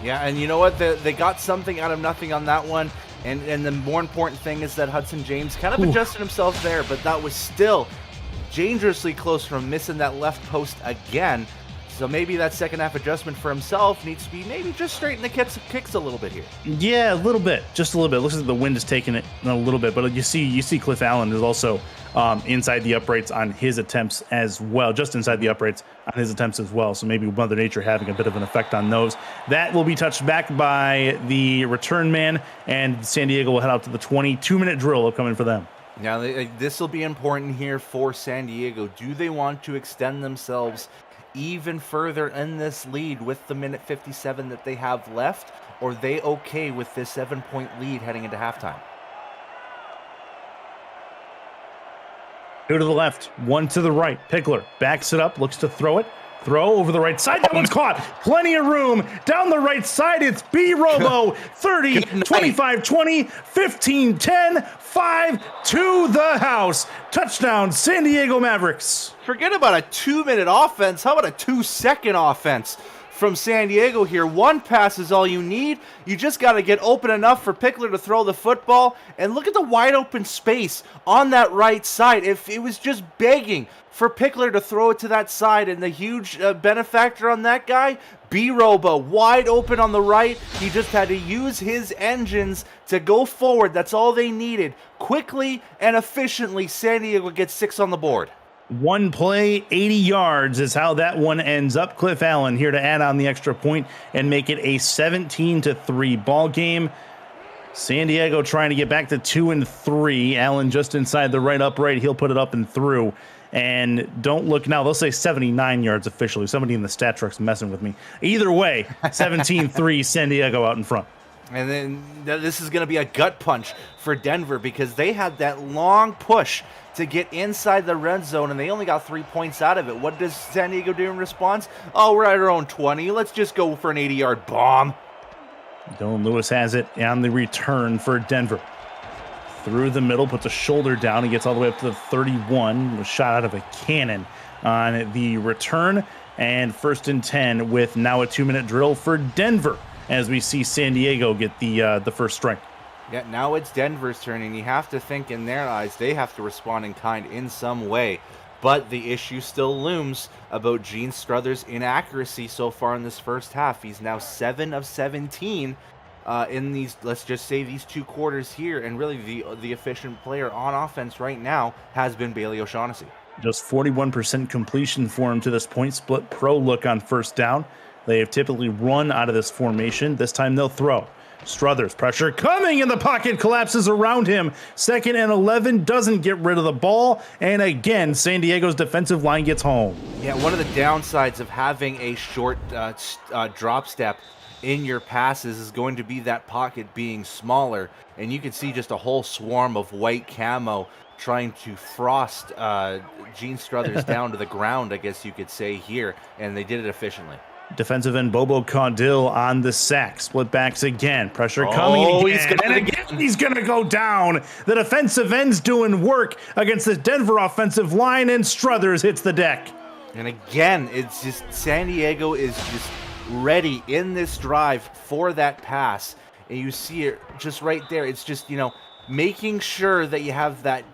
Speaker 2: Yeah, and you know what? They got something out of nothing on that one. And the more important thing is that Hudson James kind of adjusted himself there, but that was still dangerously close from missing that left post again. So maybe that second half adjustment for himself needs to be maybe just straighten the kicks a little bit here.
Speaker 1: Yeah, a little bit, just a little bit. Looks like the wind is taking it a little bit, but you see Cliff Allen is also inside the uprights on his attempts as well, just inside the uprights on his attempts as well. So maybe Mother Nature having a bit of an effect on those. That will be touched back by the return man, and San Diego will head out to the 22-minute drill upcoming for them.
Speaker 2: Now, this will be important here for San Diego. Do they want to extend themselves even further in this lead with the minute 57 that they have left, or are they okay with this 7-point lead heading into halftime?
Speaker 1: 2 to the left, 1 to the right. Pickler backs it up, looks to throw it. Throw over the right side. That one's caught. Plenty of room. Down the right side, it's B Robo. 30, 25, 20, 15, 10, 5 to the house. Touchdown, San Diego Mavericks.
Speaker 2: Forget about a 2-minute offense. How about a 2-second offense from San Diego here? 1 pass is all you need. You just got to get open enough for Pickler to throw the football. And look at the wide open space on that right side. If it was just begging for Pickler to throw it to that side, and the huge benefactor on that guy, B-Robo, wide open on the right. He just had to use his engines to go forward. That's all they needed. Quickly and efficiently, San Diego gets 6 on the board.
Speaker 1: 1 play, 80 yards is how that one ends up. Cliff Allen here to add on the extra point and make it a 17-3 ball game. San Diego trying to get back to 2-3. Allen just inside the right upright. He'll put it up and through. And don't look now. They'll say 79 yards officially. Somebody in the stat truck's messing with me. Either way, 17-3 San Diego out in front.
Speaker 2: And then this is going to be a gut punch for Denver because they had that long push to get inside the red zone, and they only got 3 points out of it. What does San Diego do in response? Oh, we're at our own 20. Let's just go for an 80-yard bomb.
Speaker 1: Dylan Lewis has it on the return for Denver. Through the middle, puts a shoulder down. He gets all the way up to the 31. Was shot out of a cannon on the return. And 1st and 10 with now a 2-minute drill for Denver as we see San Diego get the first strike.
Speaker 2: Yeah, now it's Denver's turn, and you have to think in their eyes they have to respond in kind in some way. But the issue still looms about Gene Struthers' inaccuracy so far in this first half. He's now 7 of 17 in these, let's just say, these 2 quarters here. And really the efficient player on offense right now has been Bailey O'Shaughnessy.
Speaker 1: Just 41% completion for him to this point. Split pro look on first down. They have typically run out of this formation. This time they'll throw. Struthers, pressure coming in the pocket, collapses around him. 2nd and 11, doesn't get rid of the ball. And again, San Diego's defensive line gets home.
Speaker 2: Yeah, one of the downsides of having a short drop step in your passes is going to be that pocket being smaller. And you can see just a whole swarm of white camo trying to frost Gene Struthers down to the ground, I guess you could say here. And they did it efficiently.
Speaker 1: Defensive end Bobo Caudill on the sack. Split backs again. Pressure coming again. He's going to go down. The defensive end's doing work against the Denver offensive line, and Struthers hits the deck.
Speaker 2: And again, it's just San Diego is just ready in this drive for that pass. And you see it just right there. It's just, making sure that you have that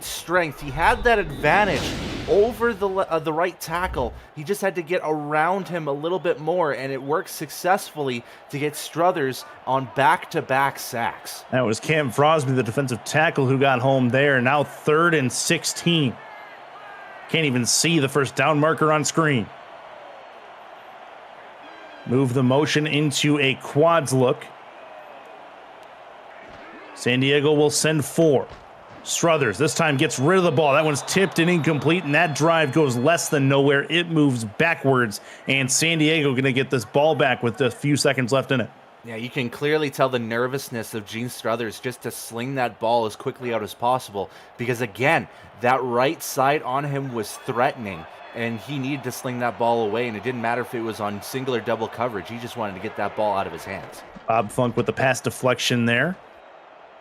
Speaker 2: strength. He had that advantage over the right tackle. He just had to get around him a little bit more, and it worked successfully to get Struthers on back-to-back sacks.
Speaker 1: That was Cam Frosby, the defensive tackle, who got home there. Now 3rd and 16. Can't even see the first down marker on screen. Move the motion into a quads look. San Diego will send 4. Struthers this time gets rid of the ball. That one's tipped and incomplete, and that drive goes less than nowhere. It moves backwards, and San Diego going to get this ball back with a few seconds left in it.
Speaker 2: Yeah, you can clearly tell the nervousness of Gene Struthers just to sling that ball as quickly out as possible, because again, that right side on him was threatening, and he needed to sling that ball away, and it didn't matter if it was on single or double coverage. He just wanted to get that ball out of his hands.
Speaker 1: Bob Funk with the pass deflection there.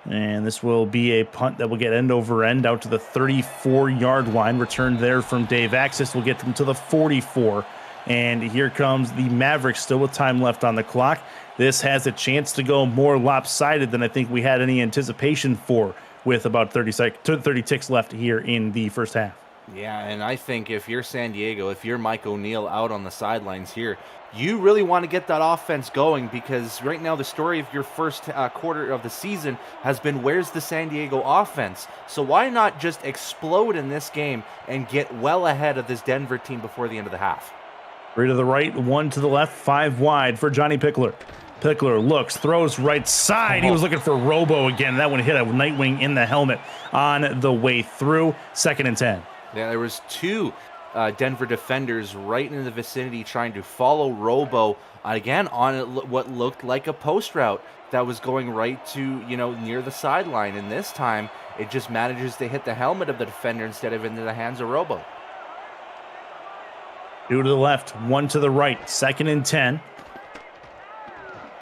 Speaker 1: And this will be a punt that will get end over end out to the 34-yard line. Returned there from Dave Axis will get them to the 44. And here comes the Mavericks, still with time left on the clock. This has a chance to go more lopsided than I think we had any anticipation for, with about 30 ticks left here in the first half.
Speaker 2: Yeah, and I think if you're San Diego, if you're Mike O'Neill out on the sidelines here, you really want to get that offense going, because right now the story of your first quarter of the season has been, where's the San Diego offense? So why not just explode in this game and get well ahead of this Denver team before the end of the half?
Speaker 1: 3 to the right, 1 to the left, 5 wide for Johnny Pickler. Pickler looks, throws right side. He was looking for Robo again. That one hit a Nightwing in the helmet on the way through. 2nd and 10.
Speaker 2: Yeah, there was 2 Denver defenders right in the vicinity trying to follow Robo again on what looked like a post route that was going right to, near the sideline. And this time it just manages to hit the helmet of the defender instead of into the hands of Robo.
Speaker 1: 2 to the left, 1 to the right. 2nd and 10.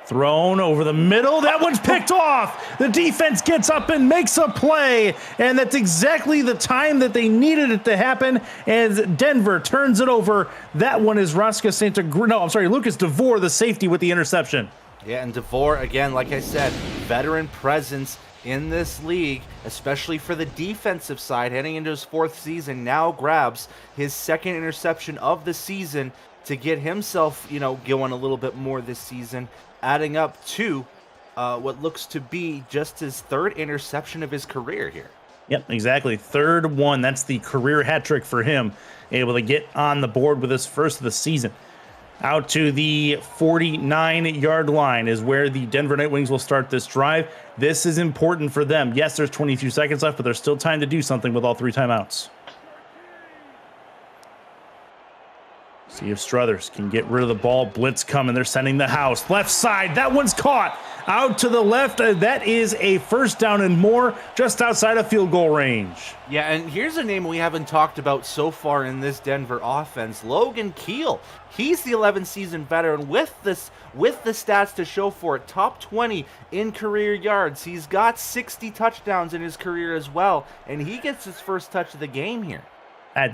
Speaker 1: Thrown over the middle. That one's picked off. The defense gets up and makes a play, and that's exactly the time that they needed it to happen as Denver turns it over. That one is Lucas DeVore, the safety, with the interception.
Speaker 2: Yeah, and DeVore, again, like I said, veteran presence in this league, especially for the defensive side, heading into his 4th season, now grabs his 2nd interception of the season to get himself, going a little bit more this season, adding up to what looks to be just his 3rd interception of his career here.
Speaker 1: Yep, exactly. 3rd one. That's the career hat trick for him. Able to get on the board with his first of the season. Out to the 49-yard line is where the Denver Nightwings will start this drive. This is important for them. Yes, there's 22 seconds left, but there's still time to do something with all 3 timeouts. See if Struthers can get rid of the ball. Blitz coming. They're sending the house. Left side. That one's caught. Out to the left. That is a first down and more, just outside of field goal range.
Speaker 2: Yeah, and here's a name we haven't talked about so far in this Denver offense, Logan Keel. He's the 11th season veteran with the stats to show for it. Top 20 in career yards. He's got 60 touchdowns in his career as well, and he gets his first touch of the game here.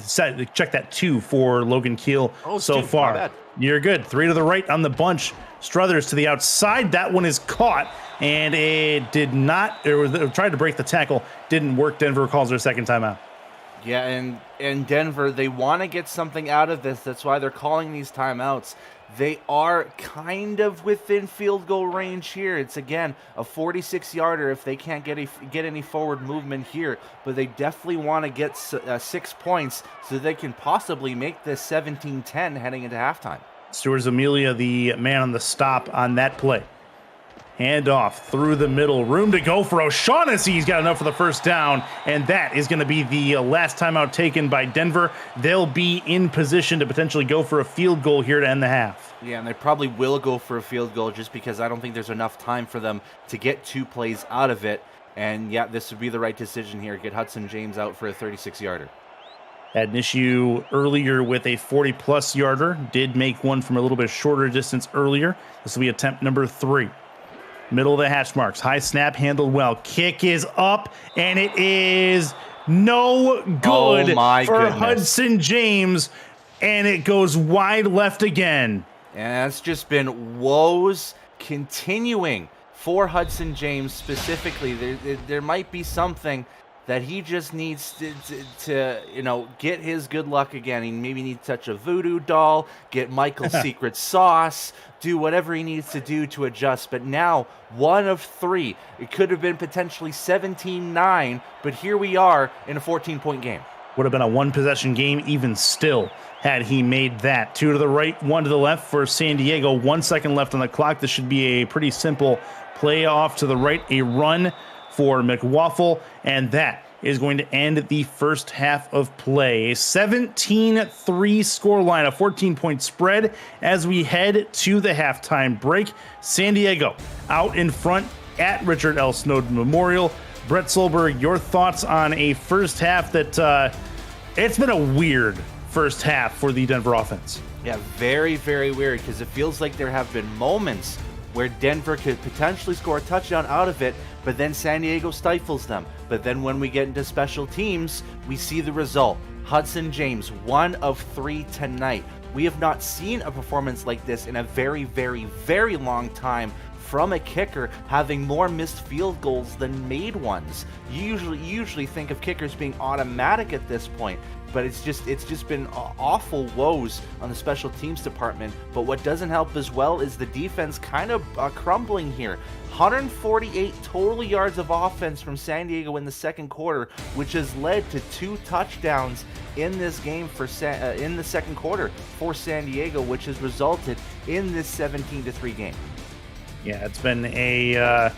Speaker 1: Check that 2 for Logan Keel so far. You're good. 3 to the right on the bunch. Struthers to the outside. That one is caught, and it did not. It tried to break the tackle. Didn't work. Denver calls their 2nd timeout.
Speaker 2: Yeah, and Denver, they want to get something out of this. That's why they're calling these timeouts. They are kind of within field goal range here. It's, again, a 46-yarder if they can't get any forward movement here. But they definitely want to get 6 points so they can possibly make this 17-10 heading into halftime.
Speaker 1: Stuart Amelia, the man on the stop on that play. Handoff through the middle. Room to go for O'Shaughnessy. He's got enough for the first down, and that is going to be the last timeout taken by Denver. They'll be in position to potentially go for a field goal here to end the half.
Speaker 2: Yeah, and they probably will go for a field goal just because I don't think there's enough time for them to get 2 plays out of it. And, yeah, this would be the right decision here. Get Hudson James out for a 36-yarder.
Speaker 1: Had an issue earlier with a 40-plus yarder. Did make one from a little bit shorter distance earlier. This will be attempt number 3. Middle of the hash marks. High snap, handled well. Kick is up, and it is no good for Hudson James, and it goes wide left again.
Speaker 2: And that's just been woes continuing for Hudson James specifically. There might be something that he just needs to get his good luck again. He maybe needs to touch a voodoo doll, get Michael's secret sauce, do whatever he needs to do to adjust. But now, 1 of 3. It could have been potentially 17-9, but here we are in a 14-point game.
Speaker 1: Would have been a 1-possession game even still had he made that. 2 to the right, 1 to the left for San Diego. 1 second left on the clock. This should be a pretty simple play off to the right, a run for McWaffle, and that is going to end the first half of play. A 17-3 scoreline, a 14-point spread as we head to the halftime break. San Diego out in front at Richard L. Snowden Memorial. Brett Solberg, your thoughts on a first half that it's been a weird first half for the Denver offense.
Speaker 2: Yeah, very, very weird, because it feels like there have been moments where Denver could potentially score a touchdown out of it, but then San Diego stifles them. But then when we get into special teams, we see the result. Hudson James, 1 of 3 tonight. We have not seen a performance like this in a very, very, very long time from a kicker having more missed field goals than made ones. You usually think of kickers being automatic at this point, but it's just been awful woes on the special teams department. But what doesn't help as well is the defense kind of crumbling here. 148 total yards of offense from San Diego in the second quarter, which has led to 2 touchdowns in this game for in the second quarter for San Diego, which has resulted in this 17-3 game.
Speaker 1: Yeah, it's been a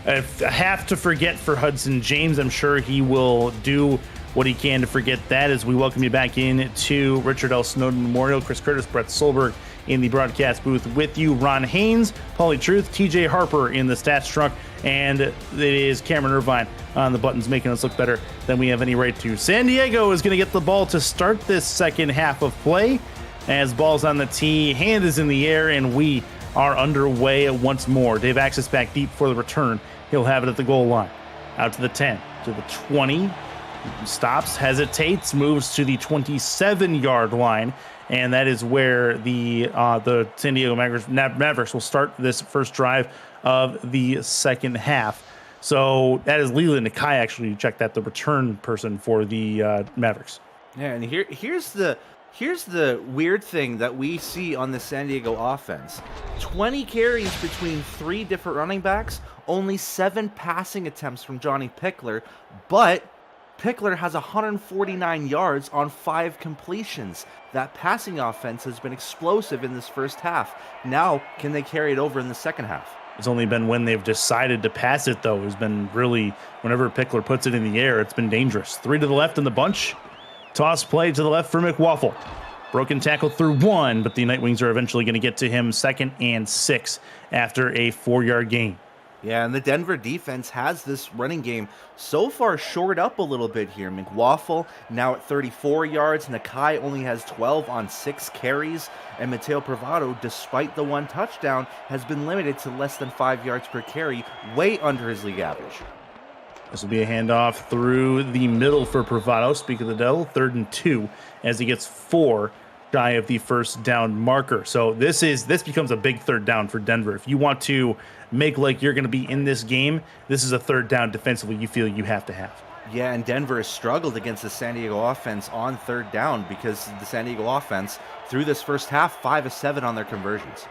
Speaker 1: half to forget for Hudson James. I'm sure he will do what he can to forget that as we welcome you back in to Richard L. Snowden Memorial. Chris Curtis, Brett Solberg in the broadcast booth with you. Ron Haynes, Paulie Truth, TJ Harper in the stats truck, and it is Cameron Irvine on the buttons making us look better than we have any right to. San Diego is going to get the ball to start this second half of play as ball's on the tee, hand is in the air, and we are underway once more. Dave Axis back deep for the return. He'll have it at the goal line. Out to the 10, to the 20. Stops, hesitates, moves to the 27-yard line, and that is where the San Diego Mavericks will start this first drive of the second half. So that is Leland Nakai actually checked that, the return person for the Mavericks.
Speaker 2: Yeah, and here's the weird thing that we see on the San Diego offense. 20 carries between 3 different running backs, only 7 passing attempts from Johnny Pickler, but Pickler has 149 yards on 5 completions. That passing offense has been explosive in this first half. Now, can they carry it over in the second half?
Speaker 1: It's only been when they've decided to pass it, though, has been really, whenever Pickler puts it in the air, it's been dangerous. 3 to the left in the bunch. Toss play to the left for McWaffle. Broken tackle through 1, but the Nightwings are eventually going to get to him 2nd and 6 after a 4-yard gain.
Speaker 2: Yeah, and the Denver defense has this running game so far shored up a little bit here. McWaffle now at 34 yards. Nakai only has 12 on 6 carries. And Mateo Privado, despite the 1 touchdown, has been limited to less than 5 yards per carry, way under his league average.
Speaker 1: This will be a handoff through the middle for Privado. Speak of the devil, 3rd and 2 as he gets 4 shy of the first down marker. So this becomes a big 3rd down for Denver. If you want to make like you're going to be in this game, this is a 3rd down defensively you feel you have to have.
Speaker 2: Yeah, and Denver has struggled against the San Diego offense on 3rd down because the San Diego offense, through this first half, 5 of 7 on their conversions.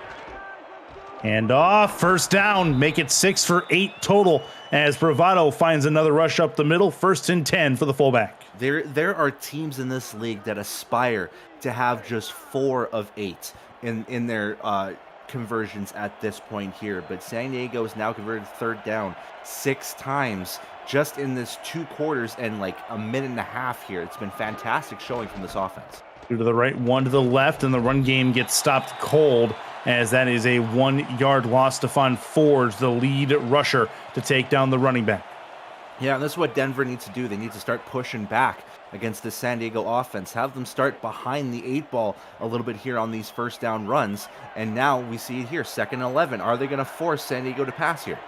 Speaker 1: And off, 1st down, make it 6 for 8 total as Privado finds another rush up the middle. 1st and 10 for the fullback.
Speaker 2: There are teams in this league that aspire to have just 4 of 8 in their conversions at this point here, but San Diego is now converted 3rd down 6 times just in this 2 quarters and like a minute and a half here. It's been fantastic showing from this offense.
Speaker 1: 2 to the right, 1 to the left, and the run game gets stopped cold as that is a 1-yard loss. Stephon Forge, the lead rusher, to take down the running back.
Speaker 2: Yeah, and this is what Denver needs to do. They need to start pushing back against the San Diego offense. Have them start behind the 8 ball a little bit here on these first down runs. And now we see it here, 2nd and 11. Are they going to force San Diego to pass here?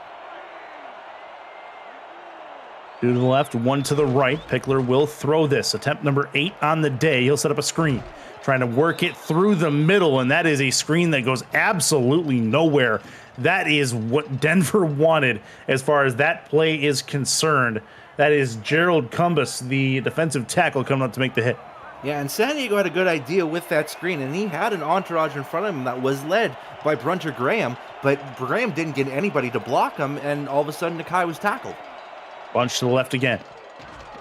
Speaker 1: 2 to the left, 1 to the right. Pickler will throw this. Attempt number 8 on the day. He'll set up a screen, trying to work it through the middle, and that is a screen that goes absolutely nowhere. That is what Denver wanted as far as that play is concerned. That is Gerald Cumbus, the defensive tackle, coming up to make the hit.
Speaker 2: Yeah, and San Diego had a good idea with that screen, and he had an entourage in front of him that was led by Brunter Graham, but Graham didn't get anybody to block him, and all of a sudden Nakai was tackled.
Speaker 1: Bunch to the left again.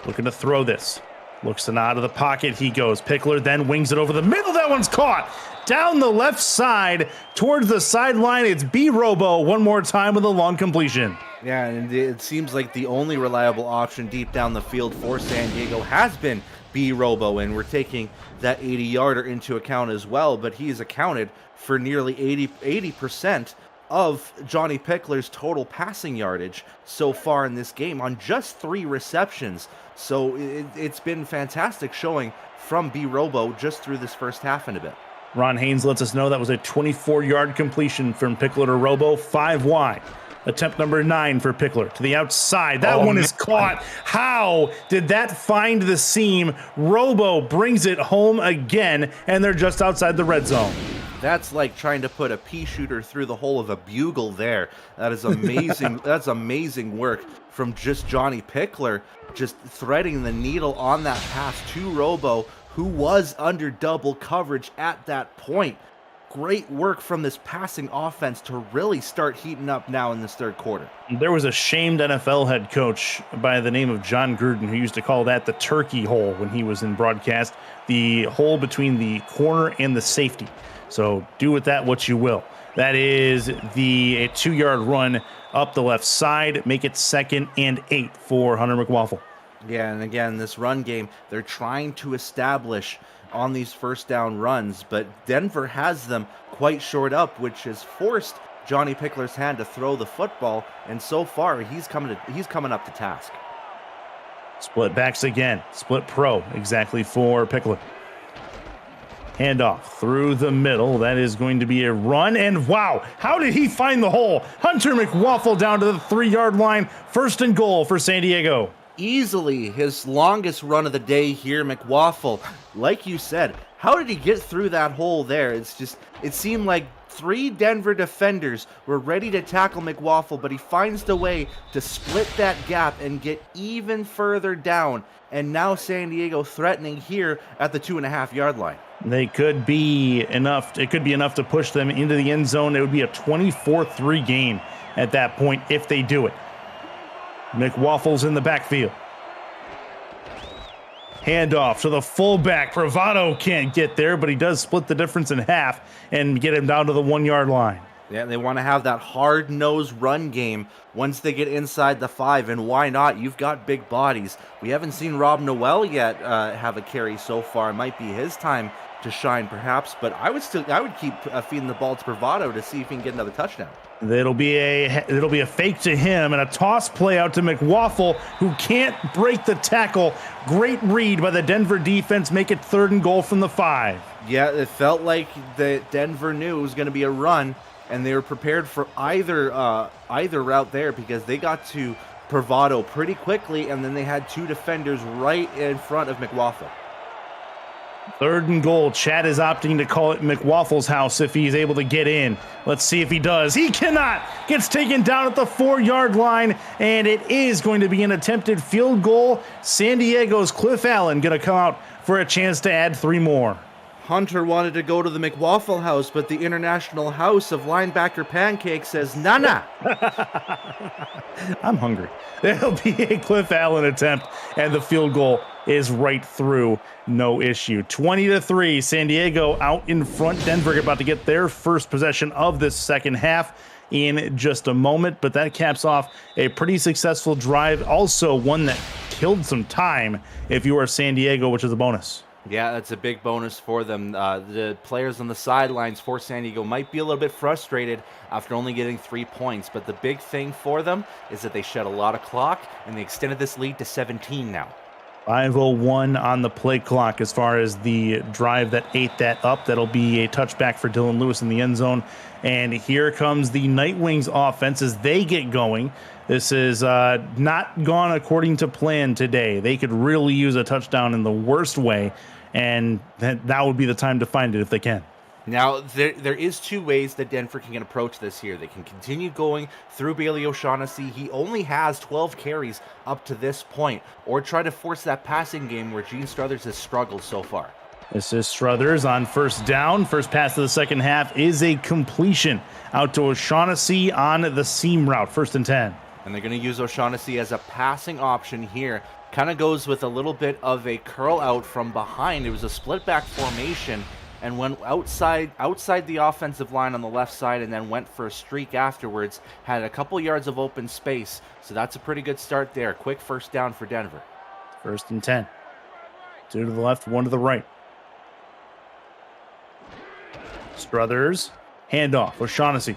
Speaker 1: Looking to throw this. Looks to out of the pocket. He goes. Pickler then wings it over the middle. That one's caught. Down the left side towards the sideline. It's B. Robo one more time with a long completion.
Speaker 2: Yeah, and it seems like the only reliable option deep down the field for San Diego has been B. Robo, and we're taking that 80-yarder into account as well, but he's accounted for nearly 80% of Johnny Pickler's total passing yardage so far in this game on just 3 receptions. So it's been fantastic showing from B. Robo just through this first half and a bit.
Speaker 1: Ron Haynes lets us know that was a 24-yard completion from Pickler to Robo, 5 wide. Attempt number 9 for Pickler to the outside. That one is caught. How did that find the seam? Robo brings it home again, and they're just outside the red zone.
Speaker 2: That's like trying to put a pea shooter through the hole of a bugle there. That is amazing. That's amazing work from just Johnny Pickler, just threading the needle on that pass to Robo, who was under double coverage at that point. Great work from this passing offense to really start heating up now in this third quarter.
Speaker 1: There was a shamed NFL head coach by the name of John Gruden who used to call that the turkey hole when he was in broadcast, the hole between the corner and the safety. So do with that what you will. That is the 2-yard run up the left side. Make it 2nd and 8 for Hunter McWaffle.
Speaker 2: Yeah, and again, this run game, they're trying to establish on these first down runs, but Denver has them quite short up, which has forced Johnny Pickler's hand to throw the football, and so far he's coming up to task.
Speaker 1: Split backs again. Split pro exactly for Pickler. Handoff through the middle. That is going to be a run. And wow, how did he find the hole? Hunter McWaffle down to the 3-yard line. 1st and goal for San Diego.
Speaker 2: Easily his longest run of the day here, McWaffle. Like you said, how did he get through that hole there? It seemed like 3 Denver defenders were ready to tackle McWaffle, but he finds the way to split that gap and get even further down. And now San Diego threatening here at the 2.5-yard line.
Speaker 1: They could be enough. It could be enough to push them into the end zone. It would be a 24-3 game at that point if they do it. McWaffle's in the backfield. Handoff to the fullback. Bravado can't get there, but he does split the difference in half and get him down to the 1-yard line.
Speaker 2: Yeah, they want to have that hard-nosed run game once they get inside the 5, and why not? You've got big bodies. We haven't seen Rob Noel yet have a carry so far. It might be his time to shine, perhaps, but I would keep feeding the ball to Bravado to see if he can get another touchdown.
Speaker 1: It'll be a fake to him and a toss play out to McWaffle, who can't break the tackle. Great read by the Denver defense. Make it 3rd and goal from the 5.
Speaker 2: Yeah, it felt like Denver knew it was going to be a run, and they were prepared for either route there because they got to Bravado pretty quickly, and then they had 2 defenders right in front of McWaffle.
Speaker 1: 3rd and goal. Chad is opting to call it McWaffle's house if he's able to get in. Let's see if he does. He cannot. Gets taken down at the 4-yard line, and it is going to be an attempted field goal. San Diego's Cliff Allen going to come out for a chance to add 3 more.
Speaker 2: Hunter wanted to go to the McWaffle house, but the International House of Linebacker Pancakes says, nah.
Speaker 1: I'm hungry. There'll be a Cliff Allen attempt, and the field goal is right through. No issue. 20-3, San Diego out in front. Denver about to get their first possession of this second half in just a moment, but that caps off a pretty successful drive. Also one that killed some time if you are San Diego, which is a bonus.
Speaker 2: Yeah, that's a big bonus for them. The players on the sidelines for San Diego might be a little bit frustrated after only getting 3 points, but the big thing for them is that they shed a lot of clock, and they extended this lead to 17 now.
Speaker 1: 5:01 on the play clock as far as the drive that ate that up. That'll be a touchback for Dylan Lewis in the end zone. And here comes the Nightwings offense as they get going. This is not gone according to plan today. They could really use a touchdown in the worst way, and that would be the time to find it if they can.
Speaker 2: Now, there is two ways that Denver can approach this here. They can continue going through Bailey O'Shaughnessy. He only has 12 carries up to this point, or try to force that passing game where Gene Struthers has struggled so far.
Speaker 1: This is Struthers on first down. First pass of the second half is a completion out to O'Shaughnessy on the seam route. 1st and 10.
Speaker 2: And they're going to use O'Shaughnessy as a passing option here. Kind of goes with a little bit of a curl out from behind. It was a split back formation and went outside the offensive line on the left side, and then went for a streak afterwards. Had a couple yards of open space, so that's a pretty good start there. Quick first down for Denver.
Speaker 1: 1st and 10. 2 to the left, 1 to the right. Struthers, handoff, O'Shaughnessy.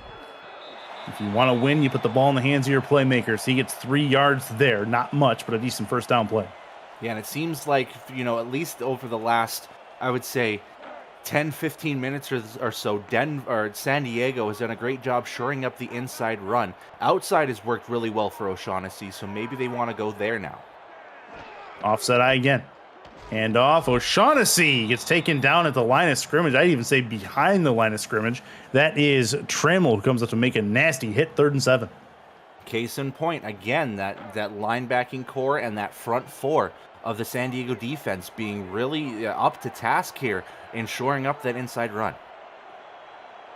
Speaker 1: If you want to win, you put the ball in the hands of your playmakers. He gets 3 yards there. Not much, but a decent first down play.
Speaker 2: Yeah, and it seems like, at least over the last, I would say, 10, 15 minutes or so, San Diego has done a great job shoring up the inside run. Outside has worked really well for O'Shaughnessy, so maybe they want to go there now.
Speaker 1: Offset eye again. Hand off. O'Shaughnessy gets taken down at the line of scrimmage. I'd even say behind the line of scrimmage. That is Trammell who comes up to make a nasty hit. 3rd and 7.
Speaker 2: Case in point, again, that linebacking core and that front four of the San Diego defense being really up to task here in shoring up that inside run.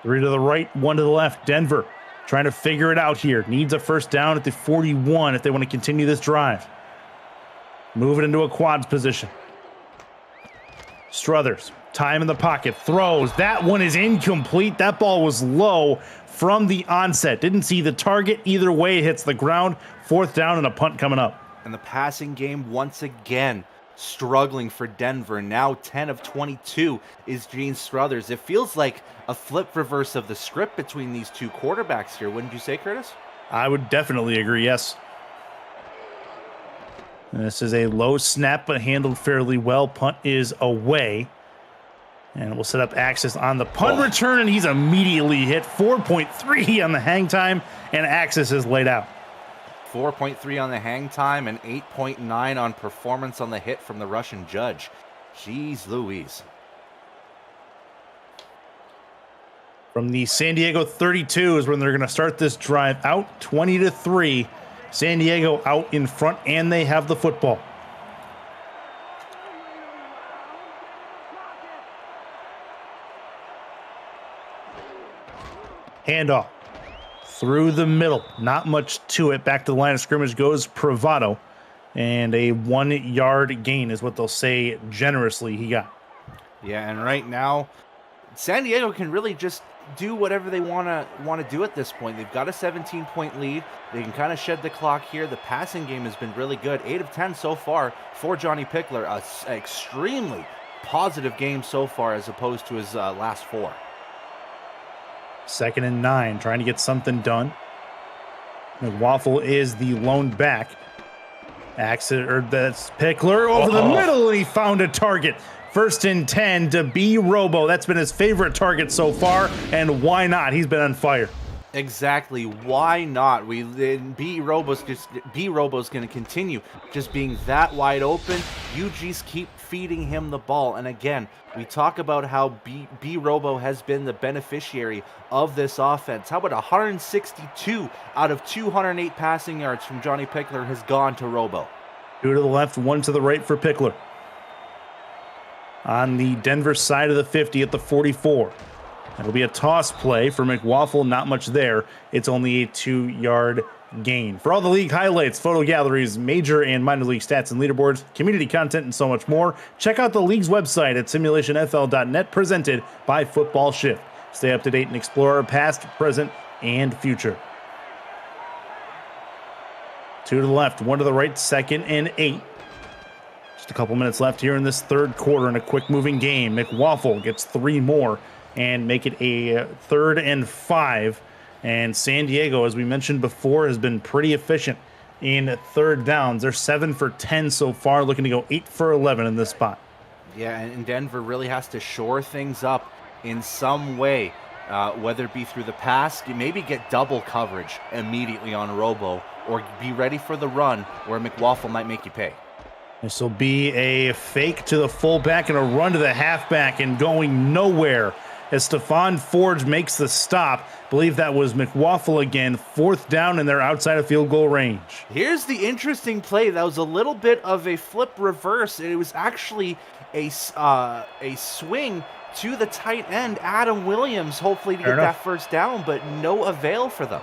Speaker 1: 3 to the right, 1 to the left. Denver trying to figure it out here. Needs a first down at the 41 if they want to continue this drive. Move it into a quads position. Struthers, time in the pocket, throws. That one is incomplete. That ball was low from the onset. Didn't see the target. Either way, it hits the ground. 4th down and a punt coming up.
Speaker 2: And the passing game once again struggling for Denver. Now 10 of 22 is Gene Struthers. It feels like a flip reverse of the script between these two quarterbacks here. Wouldn't you say, Curtis?
Speaker 1: I would definitely agree, yes. And this is a low snap, but handled fairly well. Punt is away. And we'll set up Axis on the punt return, and he's immediately hit. 4.3 on the hang time, and Axis is laid out.
Speaker 2: 4.3 on the hang time and 8.9 on performance on the hit from the Russian judge. Jeez Louise.
Speaker 1: From the San Diego 32 is when they're going to start this drive out 20-3. San Diego out in front, and they have the football. Handoff through the middle. Not much to it. Back to the line of scrimmage goes Pravado. And a 1 yard gain is what they'll say generously he got.
Speaker 2: Yeah, and right now, San Diego can really just do whatever they want to do at this point. They've got a 17-point lead. They can kind of shed the clock here. The passing game has been really good. 8 of 10 so far for Johnny Pickler. An extremely positive game so far as opposed to his last 4.
Speaker 1: 2nd and 9, trying to get something done. McWaffle is the lone back. That's Pickler over the middle, and he found a target. 1st and 10 to B. Robo. That's been his favorite target so far, and why not? He's been on fire.
Speaker 2: Exactly. Why not? B. Robo's going to continue just being that wide open. You just keep feeding him the ball. And again, we talk about how B. Robo has been the beneficiary of this offense. How about 162 out of 208 passing yards from Johnny Pickler has gone to Robo?
Speaker 1: 2 to the left, 1 to the right for Pickler. On the Denver side of the 50 at the 44. It'll be a toss play for McWaffle. Not much there. It's only a 2 yard gain. For all the league highlights, photo galleries, major and minor league stats and leaderboards, community content, and so much more, check out the league's website at simulationfl.net, presented by Football Shift. Stay up to date and explore our past, present, and future. 2 to the left, 1 to the right, 2nd and 8. Just a couple minutes left here in this third quarter in a quick moving game. McWaffle gets 3 more and make it a 3rd and 5. And San Diego, as we mentioned before, has been pretty efficient in third downs. They're 7 for 10 so far, looking to go 8 for 11 in this spot.
Speaker 2: Yeah, and Denver really has to shore things up in some way, whether it be through the pass, maybe get double coverage immediately on Robo, or be ready for the run where McWaffle might make you pay.
Speaker 1: This will be a fake to the fullback and a run to the halfback and going nowhere as Stephon Forge makes the stop. Believe that was McWaffle again. 4th down, and they're outside of field goal range.
Speaker 2: Here's the interesting play. That was a little bit of a flip reverse. It was actually a swing to the tight end, Adam Williams, hopefully to get that first down, but no avail for them.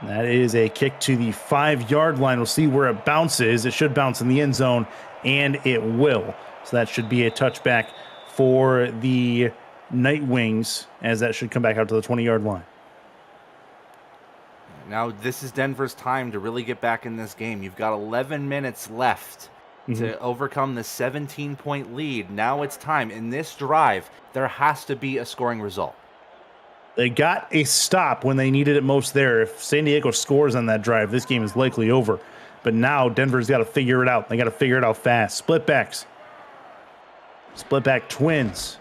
Speaker 1: That is a kick to the 5-yard line. We'll see where it bounces. It should bounce in the end zone, and it will. So that should be a touchback for the Nightwings, as that should come back out to the 20-yard line.
Speaker 2: Now, this is Denver's time to really get back in this game. You've got 11 minutes left to overcome the 17-point lead. Now it's time. In this drive, there has to be a scoring result.
Speaker 1: They got a stop when they needed it most there. If San Diego scores on that drive, this game is likely over. But now Denver's got to figure it out. They got to figure it out fast. Split backs. Split back twins.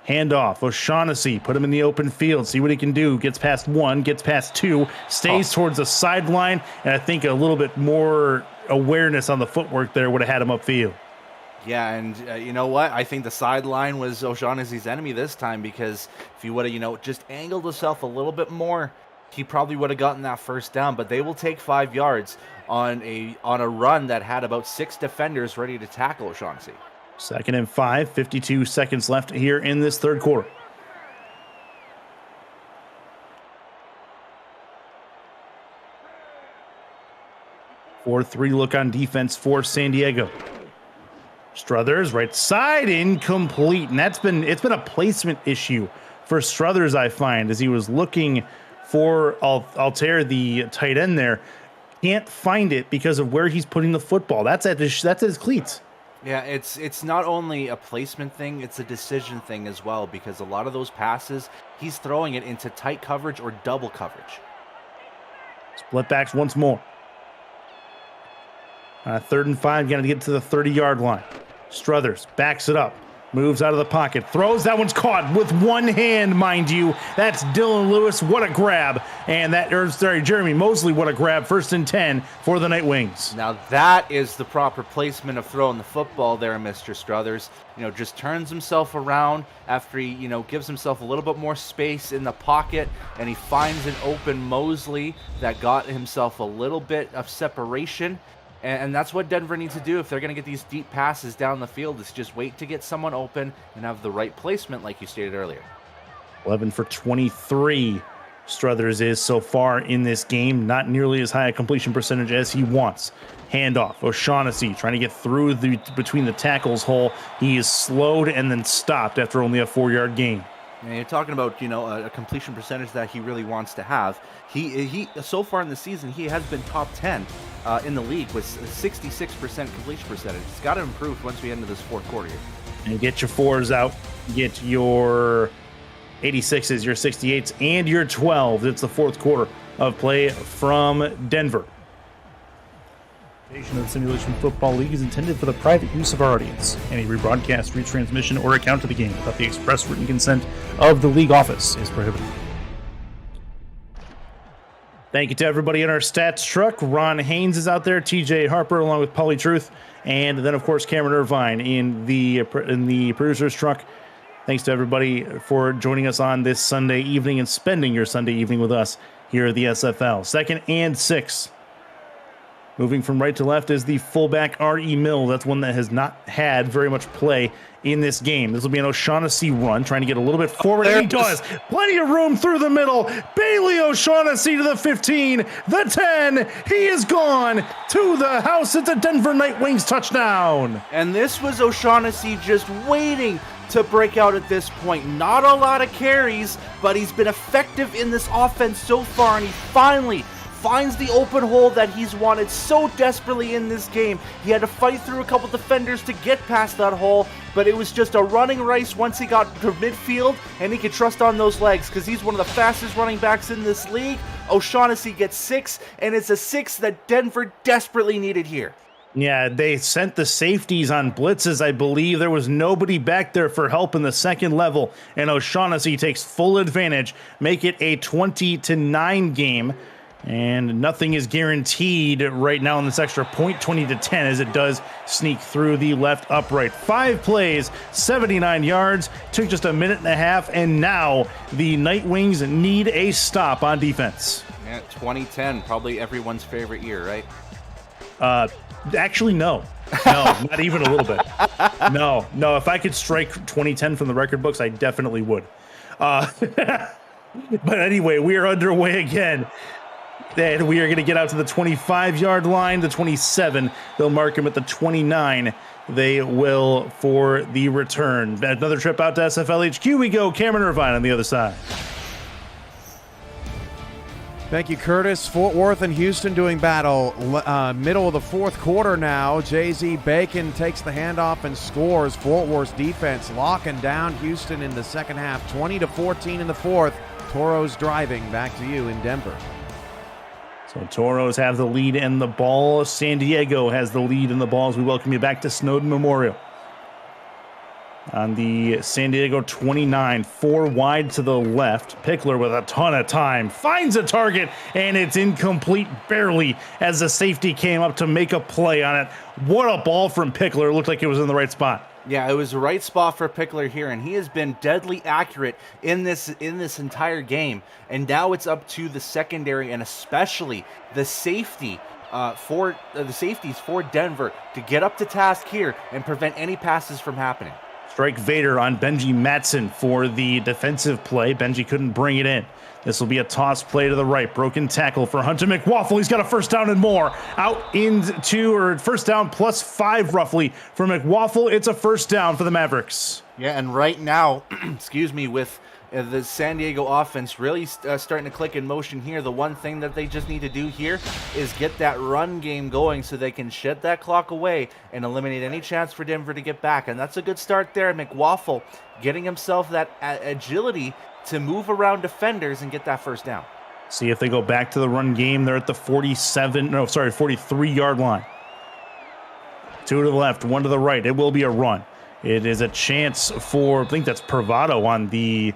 Speaker 1: Handoff. O'Shaughnessy. Put him in the open field. See what he can do. Gets past 1. Gets past 2. Stays towards the sideline. And I think a little bit more awareness on the footwork there would have had him upfield.
Speaker 2: Yeah, and you know what? I think the sideline was O'Shaughnessy's enemy this time, because if he would have, just angled himself a little bit more, he probably would have gotten that first down. But they will take 5 yards on a run that had about 6 defenders ready to tackle O'Shaughnessy.
Speaker 1: 2nd and 5, 52 seconds left here in this third quarter. Four 3 look on defense for San Diego. Struthers, right side, incomplete. And it's been a placement issue for Struthers, I find, as he was looking for Altair, the tight end there. Can't find it because of where he's putting the football. That's at his cleats.
Speaker 2: Yeah, it's not only a placement thing, it's a decision thing as well, because a lot of those passes, he's throwing it into tight coverage or double coverage.
Speaker 1: Split backs once more. 3rd and 5, got to get to the 30-yard line. Struthers backs it up, moves out of the pocket, throws. That one's caught with one hand, mind you. That's Dylan Lewis. What a grab. And Jeremy Mosley, what a grab. 1st and 10 for the Nightwings.
Speaker 2: Now that is the proper placement of throwing the football there, Mr. Struthers. Just turns himself around after he, gives himself a little bit more space in the pocket, and he finds an open Mosley that got himself a little bit of separation. And that's what Denver needs to do if they're going to get these deep passes down the field, is just wait to get someone open and have the right placement, like you stated earlier.
Speaker 1: 11 for 23 Struthers is so far in this game. Not nearly as high a completion percentage as he wants. Handoff. O'Shaughnessy trying to get through between the tackles hole. He is slowed and then stopped after only a 4-yard gain.
Speaker 2: And you're talking about, a completion percentage that he really wants to have. He so far in the season, he has been top 10 in the league with 66% completion percentage. It's got to improve once we get into this fourth quarter here.
Speaker 1: And get your 4s out. Get your 86s, your 68s, and your 12s. It's the fourth quarter of play from Denver. The Simulation Football League is intended for the private use of our audience. Any rebroadcast, retransmission, or account to the game without the express written consent of the league office is prohibited. Thank you to everybody in our stats truck. Ron Haynes is out there, TJ Harper along with Pauly Truth, and then of course Cameron Irvine in the producer's truck. Thanks to everybody for joining us on this Sunday evening and spending your Sunday evening with us here at the SFL. 2nd and 6. Moving from right to left is the fullback R.E. Mill. That's one that has not had very much play in this game. This will be an O'Shaughnessy run, trying to get a little bit forward. And he does. Plenty of room through the middle. Bailey O'Shaughnessy to the 15, the 10. He is gone to the house. It's a Denver Nightwings touchdown.
Speaker 2: And this was O'Shaughnessy just waiting to break out at this point. Not a lot of carries, but he's been effective in this offense so far, and he finally finds the open hole that he's wanted so desperately in this game. He had to fight through a couple defenders to get past that hole, but it was just a running race once he got to midfield, and he could trust on those legs because he's one of the fastest running backs in this league. O'Shaughnessy gets 6, and it's a 6 that Denver desperately needed here.
Speaker 1: Yeah, they sent the safeties on blitzes. I believe there was nobody back there for help in the second level, and O'Shaughnessy takes full advantage, make it a 20-9 game, and nothing is guaranteed right now in this extra point, 20-10, as it does sneak through the left upright. 5 plays, 79 yards, took just a minute and a half, and now the Nightwings need a stop on defense.
Speaker 2: Yeah, 2010, probably everyone's favorite year, right?
Speaker 1: Actually, no, not even a little bit. No, if I could strike 2010 from the record books, I definitely would. But anyway, we are underway again. And we are going to get out to the 25-yard line, the 27. They'll mark him at the 29. They will for the return. Another trip out to SFL HQ we go. Cameron Irvine on the other side.
Speaker 3: Thank you, Curtis. Fort Worth and Houston doing battle. Middle of the fourth quarter now. Jay-Z Bacon takes the handoff and scores. Fort Worth's defense locking down Houston in the second half. 20-14 in the fourth. Toros driving. Back to you in Denver.
Speaker 1: So Toros have the lead in the ball. San Diego has the lead in the ball as we welcome you back to Snowden Memorial. On the San Diego 29, 4 wide to the left. Pickler with a ton of time finds a target, and it's incomplete barely as the safety came up to make a play on it. What a ball from Pickler. It looked like it was in the right spot.
Speaker 2: Yeah, it was the right spot for Pickler here, and he has been deadly accurate in this entire game. And now it's up to the secondary and especially the safety for the safeties for Denver to get up to task here and prevent any passes from happening.
Speaker 1: Strike Vader on Benji Matson for the defensive play. Benji couldn't bring it in. This will be a toss play to the right. Broken tackle for Hunter McWaffle. He's got a first down and more. Out into, or first down +5 roughly for McWaffle. It's a first down for the Mavericks.
Speaker 2: Yeah, and right now, excuse me, with the San Diego offense really starting to click in motion here, the one thing that they just need to do here is get that run game going so they can shed that clock away and eliminate any chance for Denver to get back. And that's a good start there. McWaffle getting himself that agility to move around defenders and get that first down.
Speaker 1: See if they go back to the run game. They're at the 43-yard line. 2 to the left, 1 to the right. It will be a run. It is a chance for, I think that's Pravado on the,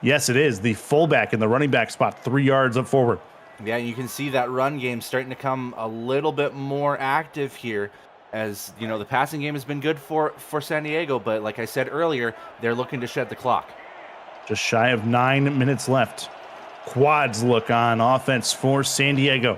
Speaker 1: yes, it is, the fullback in the running back spot, 3 yards up forward.
Speaker 2: Yeah, you can see that run game starting to come a little bit more active here. As you know, the passing game has been good for San Diego, but like I said earlier, they're looking to shed the clock.
Speaker 1: Just shy of 9 minutes left. Quads look on offense for San Diego.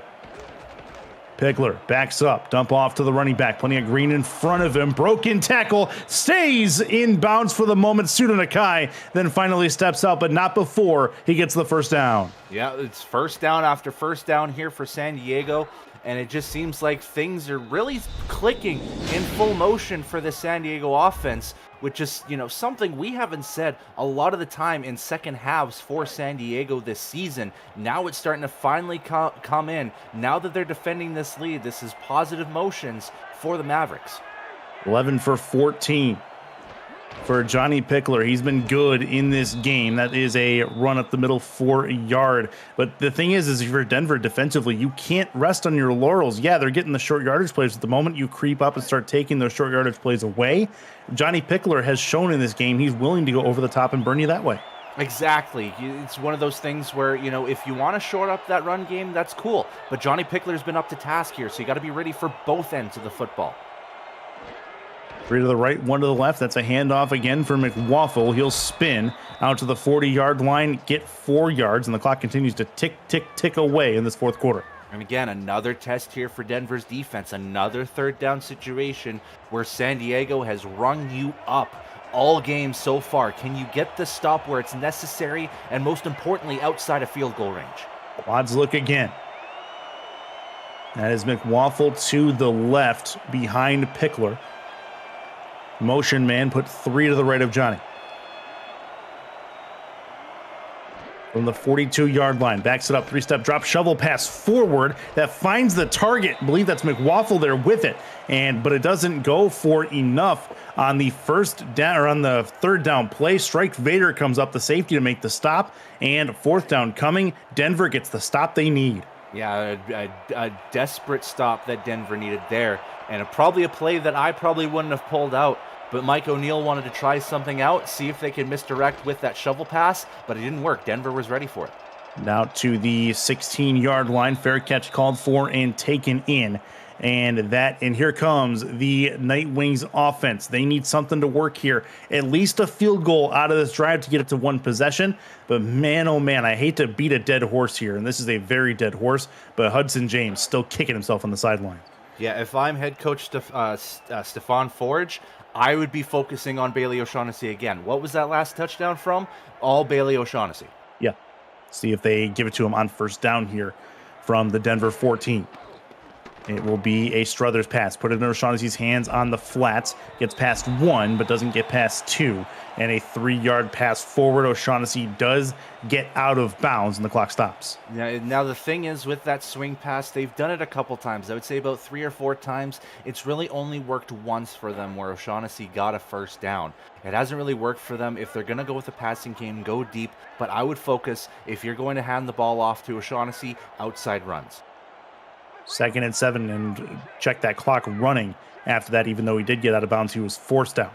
Speaker 1: Pickler backs up, dump off to the running back. Plenty of green in front of him. Broken tackle, stays in bounds for the moment. Suda Nakai then finally steps out, but not before he gets the first down.
Speaker 2: Yeah, it's first down after first down here for San Diego, and it just seems like things are really clicking in full motion for the San Diego offense, which is, you know, something we haven't said a lot of the time in second halves for San Diego this season. Now it's starting to finally come in. Now that they're defending this lead, this is positive motions for the Mavericks.
Speaker 1: 11 for 14 for Johnny Pickler. He's been good in this game. That is a run up the middle for a yard. But the thing is if you're Denver defensively, you can't rest on your laurels. Yeah, they're getting the short yardage plays. But the moment you creep up and start taking those short yardage plays away, Johnny Pickler has shown in this game he's willing to go over the top and burn you that way.
Speaker 2: Exactly. It's one of those things where, you know, if you want to short up that run game, that's cool. But Johnny Pickler's been up to task here, so you got to be ready for both ends of the football.
Speaker 1: 3 to the right, 1 to the left. That's a handoff again for McWaffle. He'll spin out to the 40-yard line, get 4 yards, and the clock continues to tick, tick, tick away in this fourth quarter.
Speaker 2: And again, another test here for Denver's defense. Another third down situation where San Diego has rung you up all game so far. Can you get the stop where it's necessary and, most importantly, outside of field goal range?
Speaker 1: Quads look again. That is McWaffle to the left behind Pickler. Motion man put 3 to the right of Johnny. from the 42-yard line. Backs it up, three-step drop, shovel pass forward that finds the target. I believe that's McWaffle there with it, but it doesn't go for enough on the first down, or on the third down play. Strike Vader comes up the safety to make the stop, and fourth down coming. Denver gets the stop they need.
Speaker 2: Yeah, a desperate stop that Denver needed there, and probably a play that I probably wouldn't have pulled out. But Mike O'Neill wanted to try something out, see if they could misdirect with that shovel pass, but it didn't work. Denver was ready for it.
Speaker 1: Now to the 16-yard line. Fair catch called for and taken in. And here comes the Nightwings offense. They need something to work here. At least a field goal out of this drive to get it to one possession. But man, oh man, I hate to beat a dead horse here. And this is a very dead horse. But Hudson James still kicking himself on the sideline.
Speaker 2: Yeah, if I'm head coach Stefan Forge, I would be focusing on Bailey O'Shaughnessy again. What was that last touchdown from? All Bailey O'Shaughnessy.
Speaker 1: Yeah. See if they give it to him on first down here from the Denver 14. It will be a Struthers pass. Put it in O'Shaughnessy's hands on the flats. Gets past one, but doesn't get past two. And a 3-yard pass forward. O'Shaughnessy does get out of bounds, and the clock stops.
Speaker 2: Now the thing is, with that swing pass, they've done it a couple times. I would say about 3 or 4 times. It's really only worked once for them where O'Shaughnessy got a first down. It hasn't really worked for them. If they're going to go with the passing game, go deep. But I would focus, if you're going to hand the ball off to O'Shaughnessy, outside runs.
Speaker 1: 2nd and 7, and check that clock running after that. Even though he did get out of bounds, he was forced out.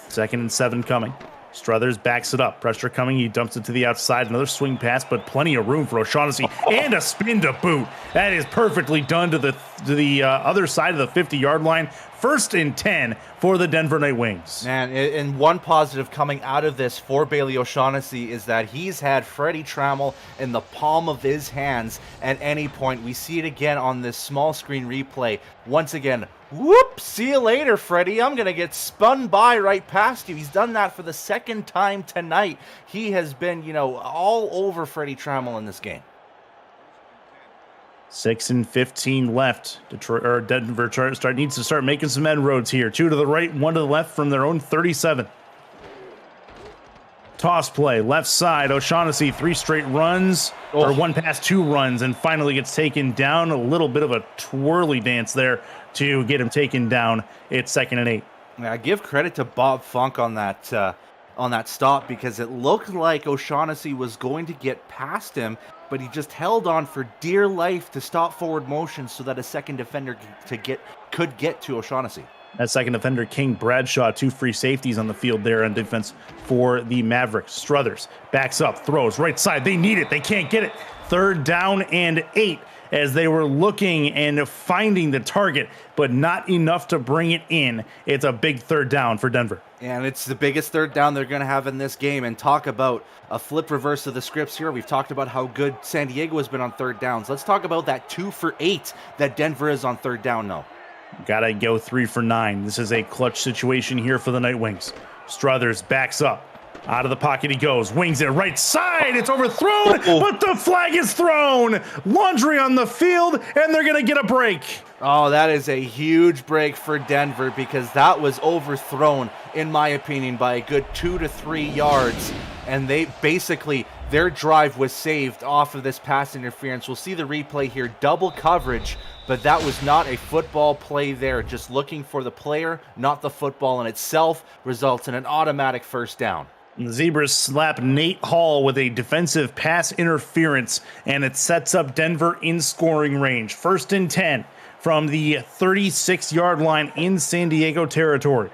Speaker 1: 2nd and 7 coming. Struthers backs it up. Pressure coming. He dumps it to the outside. Another swing pass, but plenty of room for O'Shaughnessy, and a spin to boot. That is perfectly done to the other side of the 50-yard line. 1st and 10 for the Denver Nightwings.
Speaker 2: Man, and one positive coming out of this for Bailey O'Shaughnessy is that he's had Freddie Trammell in the palm of his hands at any point. We see it again on this small screen replay. Once again, whoop, see you later, Freddie. I'm going to get spun by right past you. He's done that for the 2nd time tonight. He has been, all over Freddie Trammell in this game.
Speaker 1: 6 and 15 left. Denver needs to start making some inroads here. 2 to the right, 1 to the left from their own 37. Toss play, left side. O'Shaughnessy, 3 straight runs, or 1 pass, 2 runs, and finally gets taken down. A little bit of a twirly dance there to get him taken down. It's 2nd and 8.
Speaker 2: I give credit to Bob Funk on that stop, because it looked like O'Shaughnessy was going to get past him, but he just held on for dear life to stop forward motion so that a second defender could get to O'Shaughnessy.
Speaker 1: That second defender, King Bradshaw, 2 free safeties on the field there on defense for the Mavericks. Struthers backs up, throws right side. They need it. They can't get it. 3rd down and 8 as they were looking and finding the target, but not enough to bring it in. It's a big 3rd down for Denver.
Speaker 2: And it's the biggest 3rd down they're going to have in this game. And talk about a flip reverse of the scripts here. We've talked about how good San Diego has been on 3rd downs. Let's talk about that 2 for 8 that Denver is on 3rd down now.
Speaker 1: Gotta go 3 for 9. This is a clutch situation here for the Nightwings. Struthers backs up. Out of the pocket he goes. Wings it right side. It's overthrown, but the flag is thrown. Laundry on the field, and they're going to get a break.
Speaker 2: Oh, that is a huge break for Denver, because that was overthrown, in my opinion, by a good 2 to 3 yards. And their drive was saved off of this pass interference. We'll see the replay here. Double coverage, but that was not a football play there. Just looking for the player, not the football in itself, results in an automatic 1st down.
Speaker 1: The Zebras slap Nate Hall with a defensive pass interference, and it sets up Denver in scoring range. 1st and 10 from the 36-yard line in San Diego territory.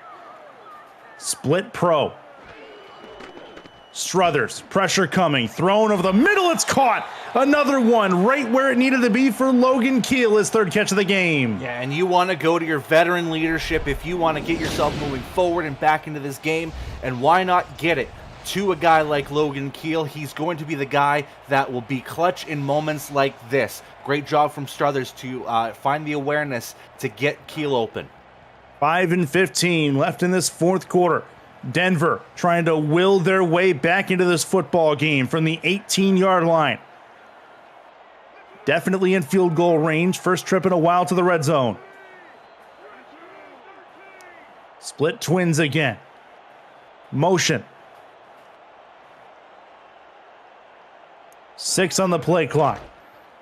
Speaker 1: Split pro. Struthers, pressure coming, thrown over the middle, it's caught. Another one right where it needed to be for Logan Keel, his 3rd catch of the game.
Speaker 2: Yeah, and you want to go to your veteran leadership if you want to get yourself moving forward and back into this game, and why not get it to a guy like Logan Keel? He's going to be the guy that will be clutch in moments like this. Great job from Struthers to find the awareness to get Keel open.
Speaker 1: 5 and 15 left in this 4th quarter. Denver trying to will their way back into this football game from the 18-yard line. Definitely in field goal range. First trip in a while to the red zone. Split twins again. Motion. 6 on the play clock.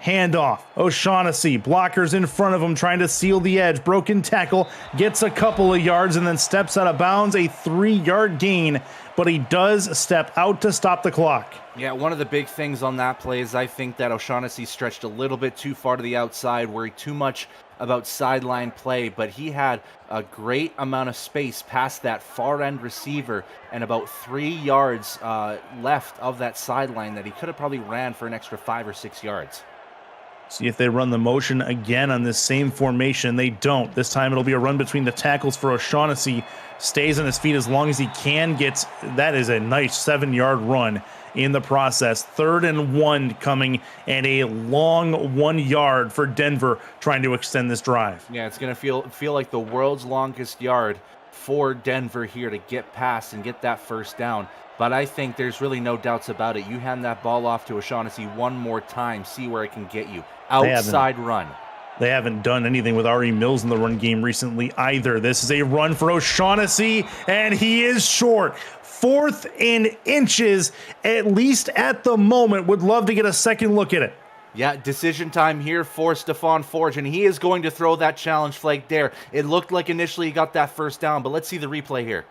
Speaker 1: Handoff. O'Shaughnessy, blockers in front of him trying to seal the edge. Broken tackle, gets a couple of yards and then steps out of bounds. A 3-yard gain, but he does step out to stop the clock.
Speaker 2: Yeah, one of the big things on that play is I think that O'Shaughnessy stretched a little bit too far to the outside, worried too much about sideline play, but he had a great amount of space past that far end receiver and about 3 yards left of that sideline that he could have probably ran for an extra 5 or 6 yards.
Speaker 1: See if they run the motion again on this same formation. They don't. This time it'll be a run between the tackles for O'Shaughnessy. Stays on his feet as long as he can. That is a nice 7-yard run in the process. 3rd and 1 coming, and a long 1 yard for Denver trying to extend this drive.
Speaker 2: Yeah, it's going to feel like the world's longest yard for Denver here to get past and get that first down. But I think there's really no doubts about it. You hand that ball off to O'Shaughnessy one more time, see where it can get you. Outside run.
Speaker 1: They haven't done anything with Ari Mills in the run game recently either. This is a run for O'Shaughnessy, and he is short. 4th and inches, at least at the moment. Would love to get a second look at it.
Speaker 2: Yeah, decision time here for Stephon Forge, and he is going to throw that challenge flag there. It looked like initially he got that first down, but let's see the replay here.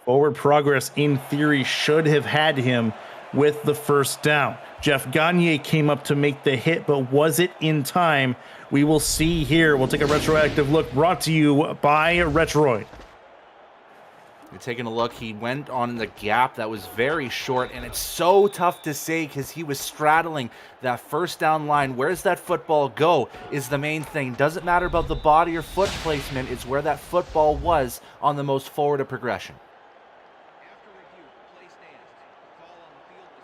Speaker 1: Forward progress, in theory, should have had him with the first down. Jeff Gagne came up to make the hit, but was it in time? We will see here. We'll take a retroactive look brought to you by Retroid.
Speaker 2: You're taking a look. He went on the gap that was very short, and it's so tough to say because he was straddling that first down line. Where's that football go is the main thing. Doesn't matter about the body or foot placement. It's where that football was on the most forward of progression.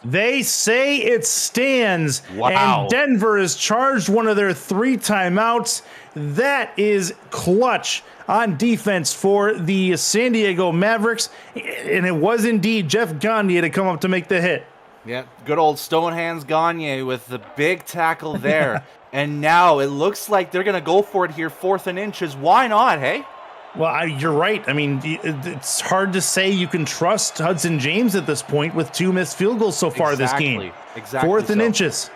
Speaker 1: They say it stands,
Speaker 2: Wow.
Speaker 1: and Denver has charged one of their 3 timeouts. That is clutch on defense for the San Diego Mavericks, and it was indeed Jeff Gagne to come up to make the hit.
Speaker 2: Yeah, good old Stonehands Gagne with the big tackle there. And now it looks like they're going to go for it here, 4th and inches. Why not, hey?
Speaker 1: Well, you're right. I mean, it's hard to say you can trust Hudson James at this point with 2 missed field goals so far this game.
Speaker 2: Exactly.
Speaker 1: 4th and inches.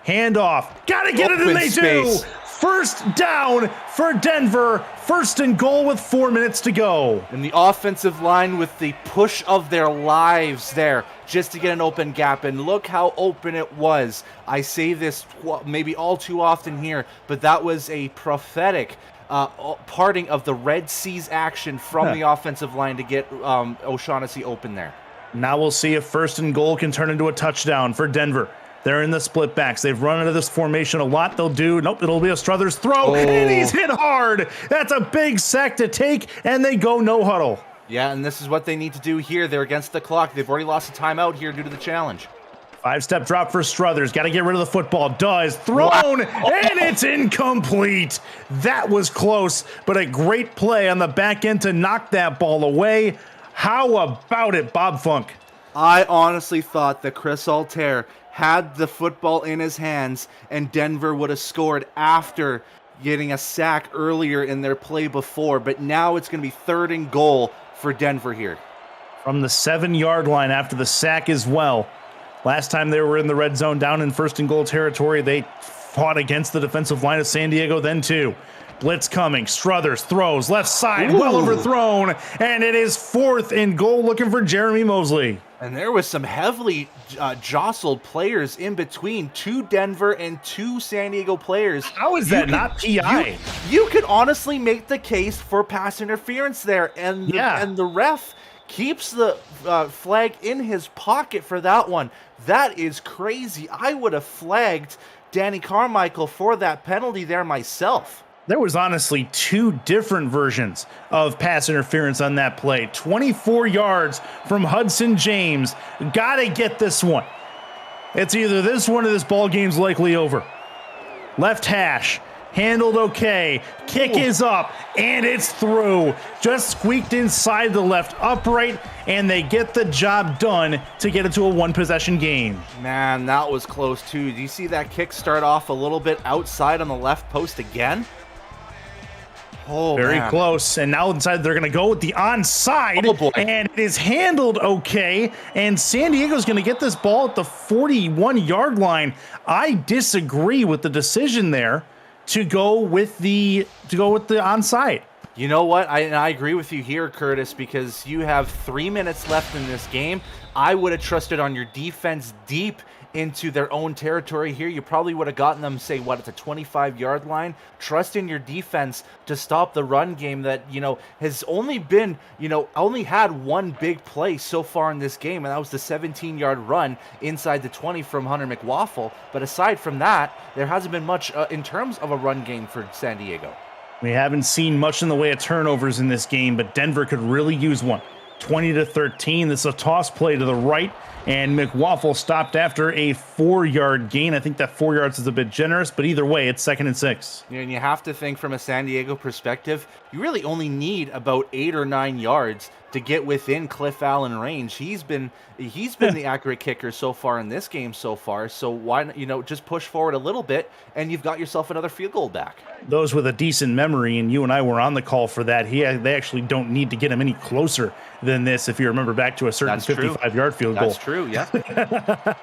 Speaker 1: Handoff. Gotta get it, and they do. First down for Denver. 1st and goal with 4 minutes to go.
Speaker 2: And the offensive line with the push of their lives there just to get an open gap. And look how open it was. I say this maybe all too often here, but that was a prophetic parting of the Red Seas action from the offensive line to get O'Shaughnessy open there.
Speaker 1: Now we'll see if 1st and goal can turn into a touchdown for Denver. They're in the split backs. They've run into this formation a lot. They'll do. Nope, it'll be a Struthers throw, and he's hit hard. That's a big sack to take, and they go no huddle.
Speaker 2: Yeah, and this is what they need to do here. They're against the clock. They've already lost a timeout here due to the challenge.
Speaker 1: 5-step drop for Struthers. Got to get rid of the football. Does. Thrown, and it's incomplete. That was close, but a great play on the back end to knock that ball away. How about it, Bob Funk?
Speaker 2: I honestly thought that Chris Altair had the football in his hands and Denver would have scored after getting a sack earlier in their play before, but now it's going to be 3rd and goal for Denver here.
Speaker 1: From the 7-yard line after the sack as well. Last time they were in the red zone down in 1st and goal territory, they fought against the defensive line of San Diego then too. Blitz coming. Struthers throws left side, well overthrown, and it is 4th and goal looking for Jeremy Mosley.
Speaker 2: And there was some heavily jostled players in between, 2 Denver and 2 San Diego players.
Speaker 1: How is that not PI?
Speaker 2: You could honestly make the case for pass interference there, and the ref keeps the flag in his pocket for that one. That is crazy. I would have flagged Danny Carmichael for that penalty there myself.
Speaker 1: There was honestly 2 different versions of pass interference on that play. 24 yards from Hudson James. Gotta get this one. It's either this one or this ball game's likely over. Left hash. Handled okay. Kick is up, and it's through. Just squeaked inside the left upright, and they get the job done to get it to a 1-possession game.
Speaker 2: Man, that was close too. Do you see that kick start off a little bit outside on the left post again? Oh,
Speaker 1: Very
Speaker 2: man.
Speaker 1: close. And now inside they're going to go with the onside.
Speaker 2: Oh, boy.
Speaker 1: And it is handled okay. And San Diego's going to get this ball at the 41-yard line. I disagree with the decision there to go with the onside.
Speaker 2: You know what? I agree with you here, Curtis, because you have 3 minutes left in this game. I would have trusted on your defense deep into their own territory here. You probably would have gotten them, say, what, at the 25-yard line. Trust in your defense to stop the run game that, has only been, only had one big play so far in this game, and that was the 17-yard run inside the 20 from Hunter McWaffle. But aside from that, there hasn't been much in terms of a run game for San Diego.
Speaker 1: We haven't seen much in the way of turnovers in this game, but Denver could really use one. 20-13. This is a toss play to the right, and McWaffle stopped after a 4-yard gain. I think that 4 yards is a bit generous, but either way, it's 2nd and 6.
Speaker 2: And you have to think from a San Diego perspective, you really only need about 8 or 9 yards to get within Cliff Allen range. He's been the accurate kicker so far in this game so far. So why not, just push forward a little bit, and you've got yourself another field goal back.
Speaker 1: Those with a decent memory, and you and I were on the call for that, they actually don't need to get him any closer than this if you remember back to a certain 55-yard field goal.
Speaker 2: That's true, yeah.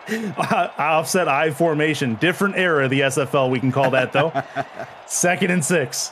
Speaker 1: Offset I formation. Different era of the SFL, we can call that, though. 2nd and 6.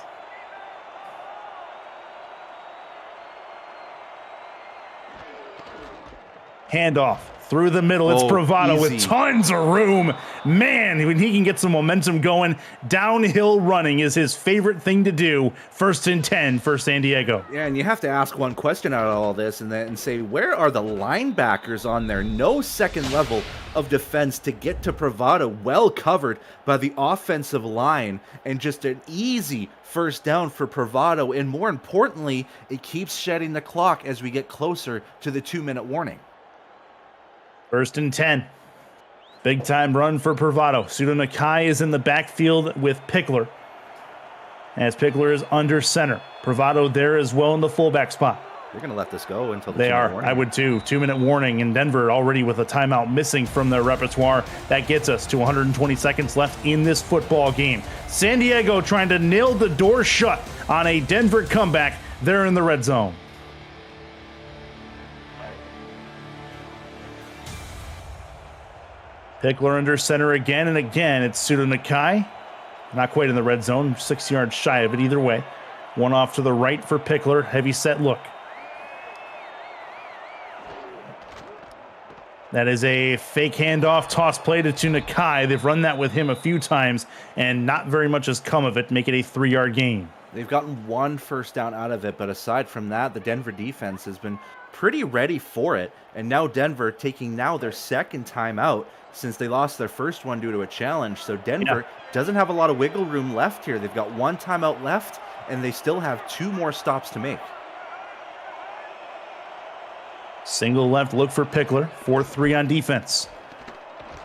Speaker 1: Handoff through the middle. It's Bravado
Speaker 2: easy.
Speaker 1: with tons of room. Man, when he can get some momentum going, downhill running is his favorite thing to do. 1st and 10 for San Diego.
Speaker 2: Yeah, and you have to ask one question out of all this and say, where are the linebackers on there? No second level of defense to get to Bravado, well covered by the offensive line, and just an easy first down for Bravado. And more importantly, it keeps shedding the clock as we get closer to the 2-minute warning.
Speaker 1: 1st and 10. Big time run for Bravado. Sudo Nakai is in the backfield with Pickler, as Pickler is under center. Bravado there as well in the fullback spot.
Speaker 2: They're going to let this go until the
Speaker 1: They
Speaker 2: 2-minute
Speaker 1: are.
Speaker 2: warning.
Speaker 1: I would too. 2-minute warning, and Denver already with a timeout missing from their repertoire. That gets us to 120 seconds left in this football game. San Diego trying to nail the door shut on a Denver comeback. They're in the red zone. Pickler under center again and again. It's Sudo Nakai. Not quite in the red zone. 6 yards shy of it either way. One off to the right for Pickler. Heavy set look. That is a fake handoff toss play to Nakai. They've run that with him a few times, and not very much has come of it. Make it a 3-yard gain.
Speaker 2: They've gotten one first down out of it, but aside from that, the Denver defense has been pretty ready for it. And now Denver taking now their second timeout since they lost their first one due to a challenge. So Denver doesn't have a lot of wiggle room left here. They've got one timeout left, and they still have 2 more stops to make.
Speaker 1: Single left look for Pickler. 4-3 on defense.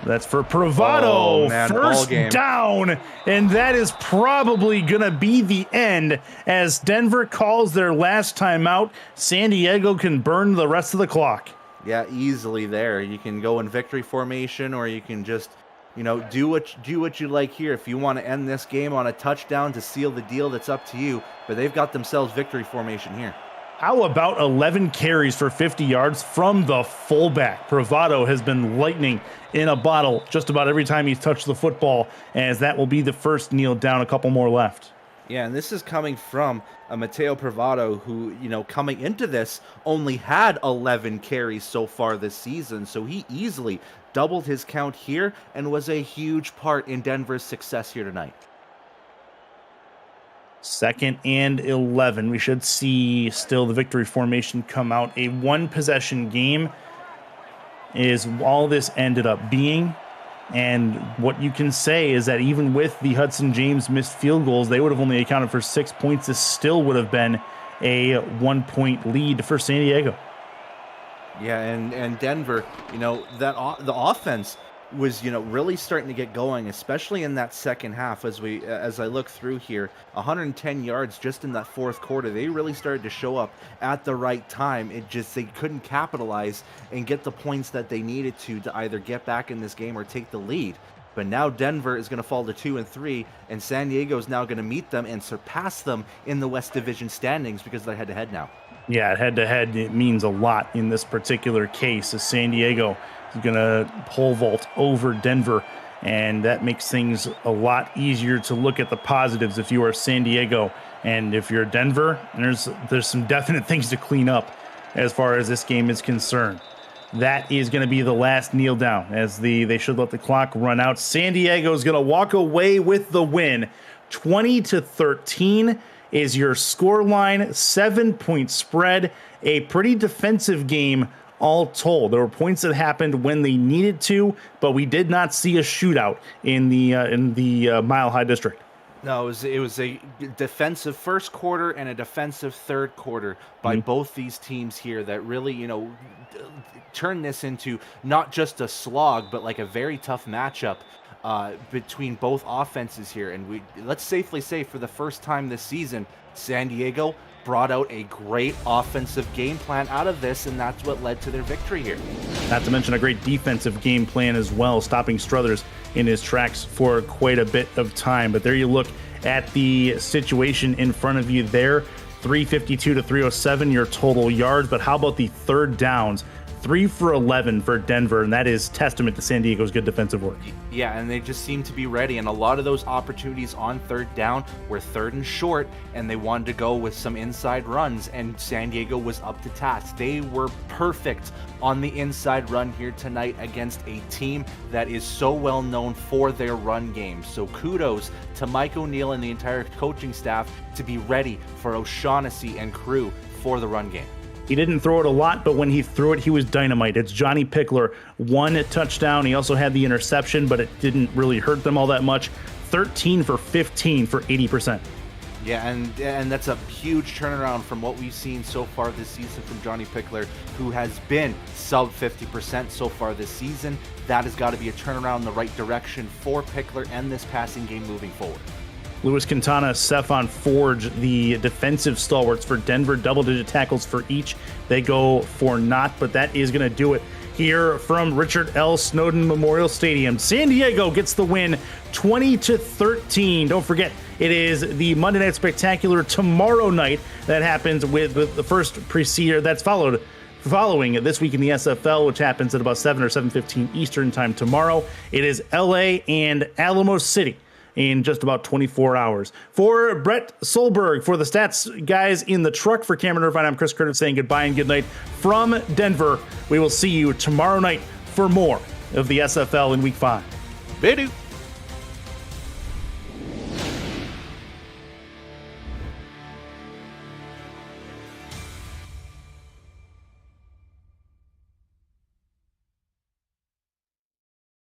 Speaker 1: That's for Bravado.
Speaker 2: Oh, man,
Speaker 1: first
Speaker 2: ball game.
Speaker 1: down, and that is probably going to be the end as Denver calls their last timeout. San Diego can burn the rest of the clock.
Speaker 2: Yeah, easily there. You can go in victory formation, or you can just, do what you like here. If you want to end this game on a touchdown to seal the deal, that's up to you. But they've got themselves victory formation here.
Speaker 1: How about 11 carries for 50 yards from the fullback? Bravado has been lightning in a bottle just about every time he's touched the football, as that will be the first kneel down, a couple more left.
Speaker 2: Yeah, and this is coming from a Mateo Bravado who, coming into this only had 11 carries so far this season. So he easily doubled his count here and was a huge part in Denver's success here tonight.
Speaker 1: 2nd and 11. We should see still the victory formation come out. A 1-possession game is all this ended up being. And what you can say is that even with the Hudson James missed field goals, they would have only accounted for 6 points. This still would have been a 1-point lead for San Diego.
Speaker 2: Yeah, and Denver, the offense was, really starting to get going, especially in that second half. As I look through here, 110 yards just in that fourth quarter. They really started to show up at the right time. They couldn't capitalize and get the points that they needed to either get back in this game or take the lead. But now Denver is going to fall to 2 and 3, and San Diego is now going to meet them and surpass them in the West Division standings because they're head-to-head now.
Speaker 1: Yeah, head-to-head, it means a lot in this particular case, as San Diego is going to pole vault over Denver, and that makes things a lot easier to look at the positives if you are San Diego. And if you're Denver, there's some definite things to clean up as far as this game is concerned. That is going to be the last kneel down, as they should let the clock run out. San Diego is going to walk away with the win. 20-13 is your score line, 7-point spread, a pretty defensive game all told. There were points that happened when they needed to, but we did not see a shootout in the Mile High District.
Speaker 2: No, it was a defensive first quarter and a defensive third quarter by both these teams here that really, turned this into not just a slog, but like a very tough matchup between both offenses here. And let's safely say, for the first time this season, San Diego brought out a great offensive game plan out of this, and that's what led to their victory here.
Speaker 1: Not to mention a great defensive game plan as well, stopping Struthers in his tracks for quite a bit of time. But there you look at the situation in front of you there. 352 to 307, your total yards. But how about the third downs? 3 for 11 for Denver, and that is testament to San Diego's good defensive work.
Speaker 2: Yeah, and they just seem to be ready, and a lot of those opportunities on third down were third and short, and they wanted to go with some inside runs, and San Diego was up to task. They were perfect on the inside run here tonight against a team that is so well known for their run game. So kudos to Mike O'Neill and the entire coaching staff to be ready for O'Shaughnessy and crew for the run game.
Speaker 1: He didn't throw it a lot, but when he threw it, he was dynamite. It's Johnny Pickler, 1 touchdown. He also had the interception, but it didn't really hurt them all that much. 13 for 15 for 80%.
Speaker 2: Yeah, and that's a huge turnaround from what we've seen so far this season from Johnny Pickler, who has been sub 50% so far this season. That has got to be a turnaround in the right direction for Pickler and this passing game moving forward.
Speaker 1: Louis Quintana, Stephon Forge, the defensive stalwarts for Denver, double-digit tackles for each. They go for naught, but that is going to do it here from Richard L. Snowden Memorial Stadium. San Diego gets the win, 20-13. Don't forget, it is the Monday Night Spectacular tomorrow night. That happens with the first preceder that's following this week in the SFL, which happens at about 7 or 7:15 Eastern time tomorrow. It is LA and Alamo City in just about 24 hours. For Brett Solberg, for the stats guys in the truck, for Cameron Irvine, I'm Chris Curtis saying goodbye and good night from Denver. We will see you tomorrow night for more of the SFL in Week 5.
Speaker 2: Bye-do.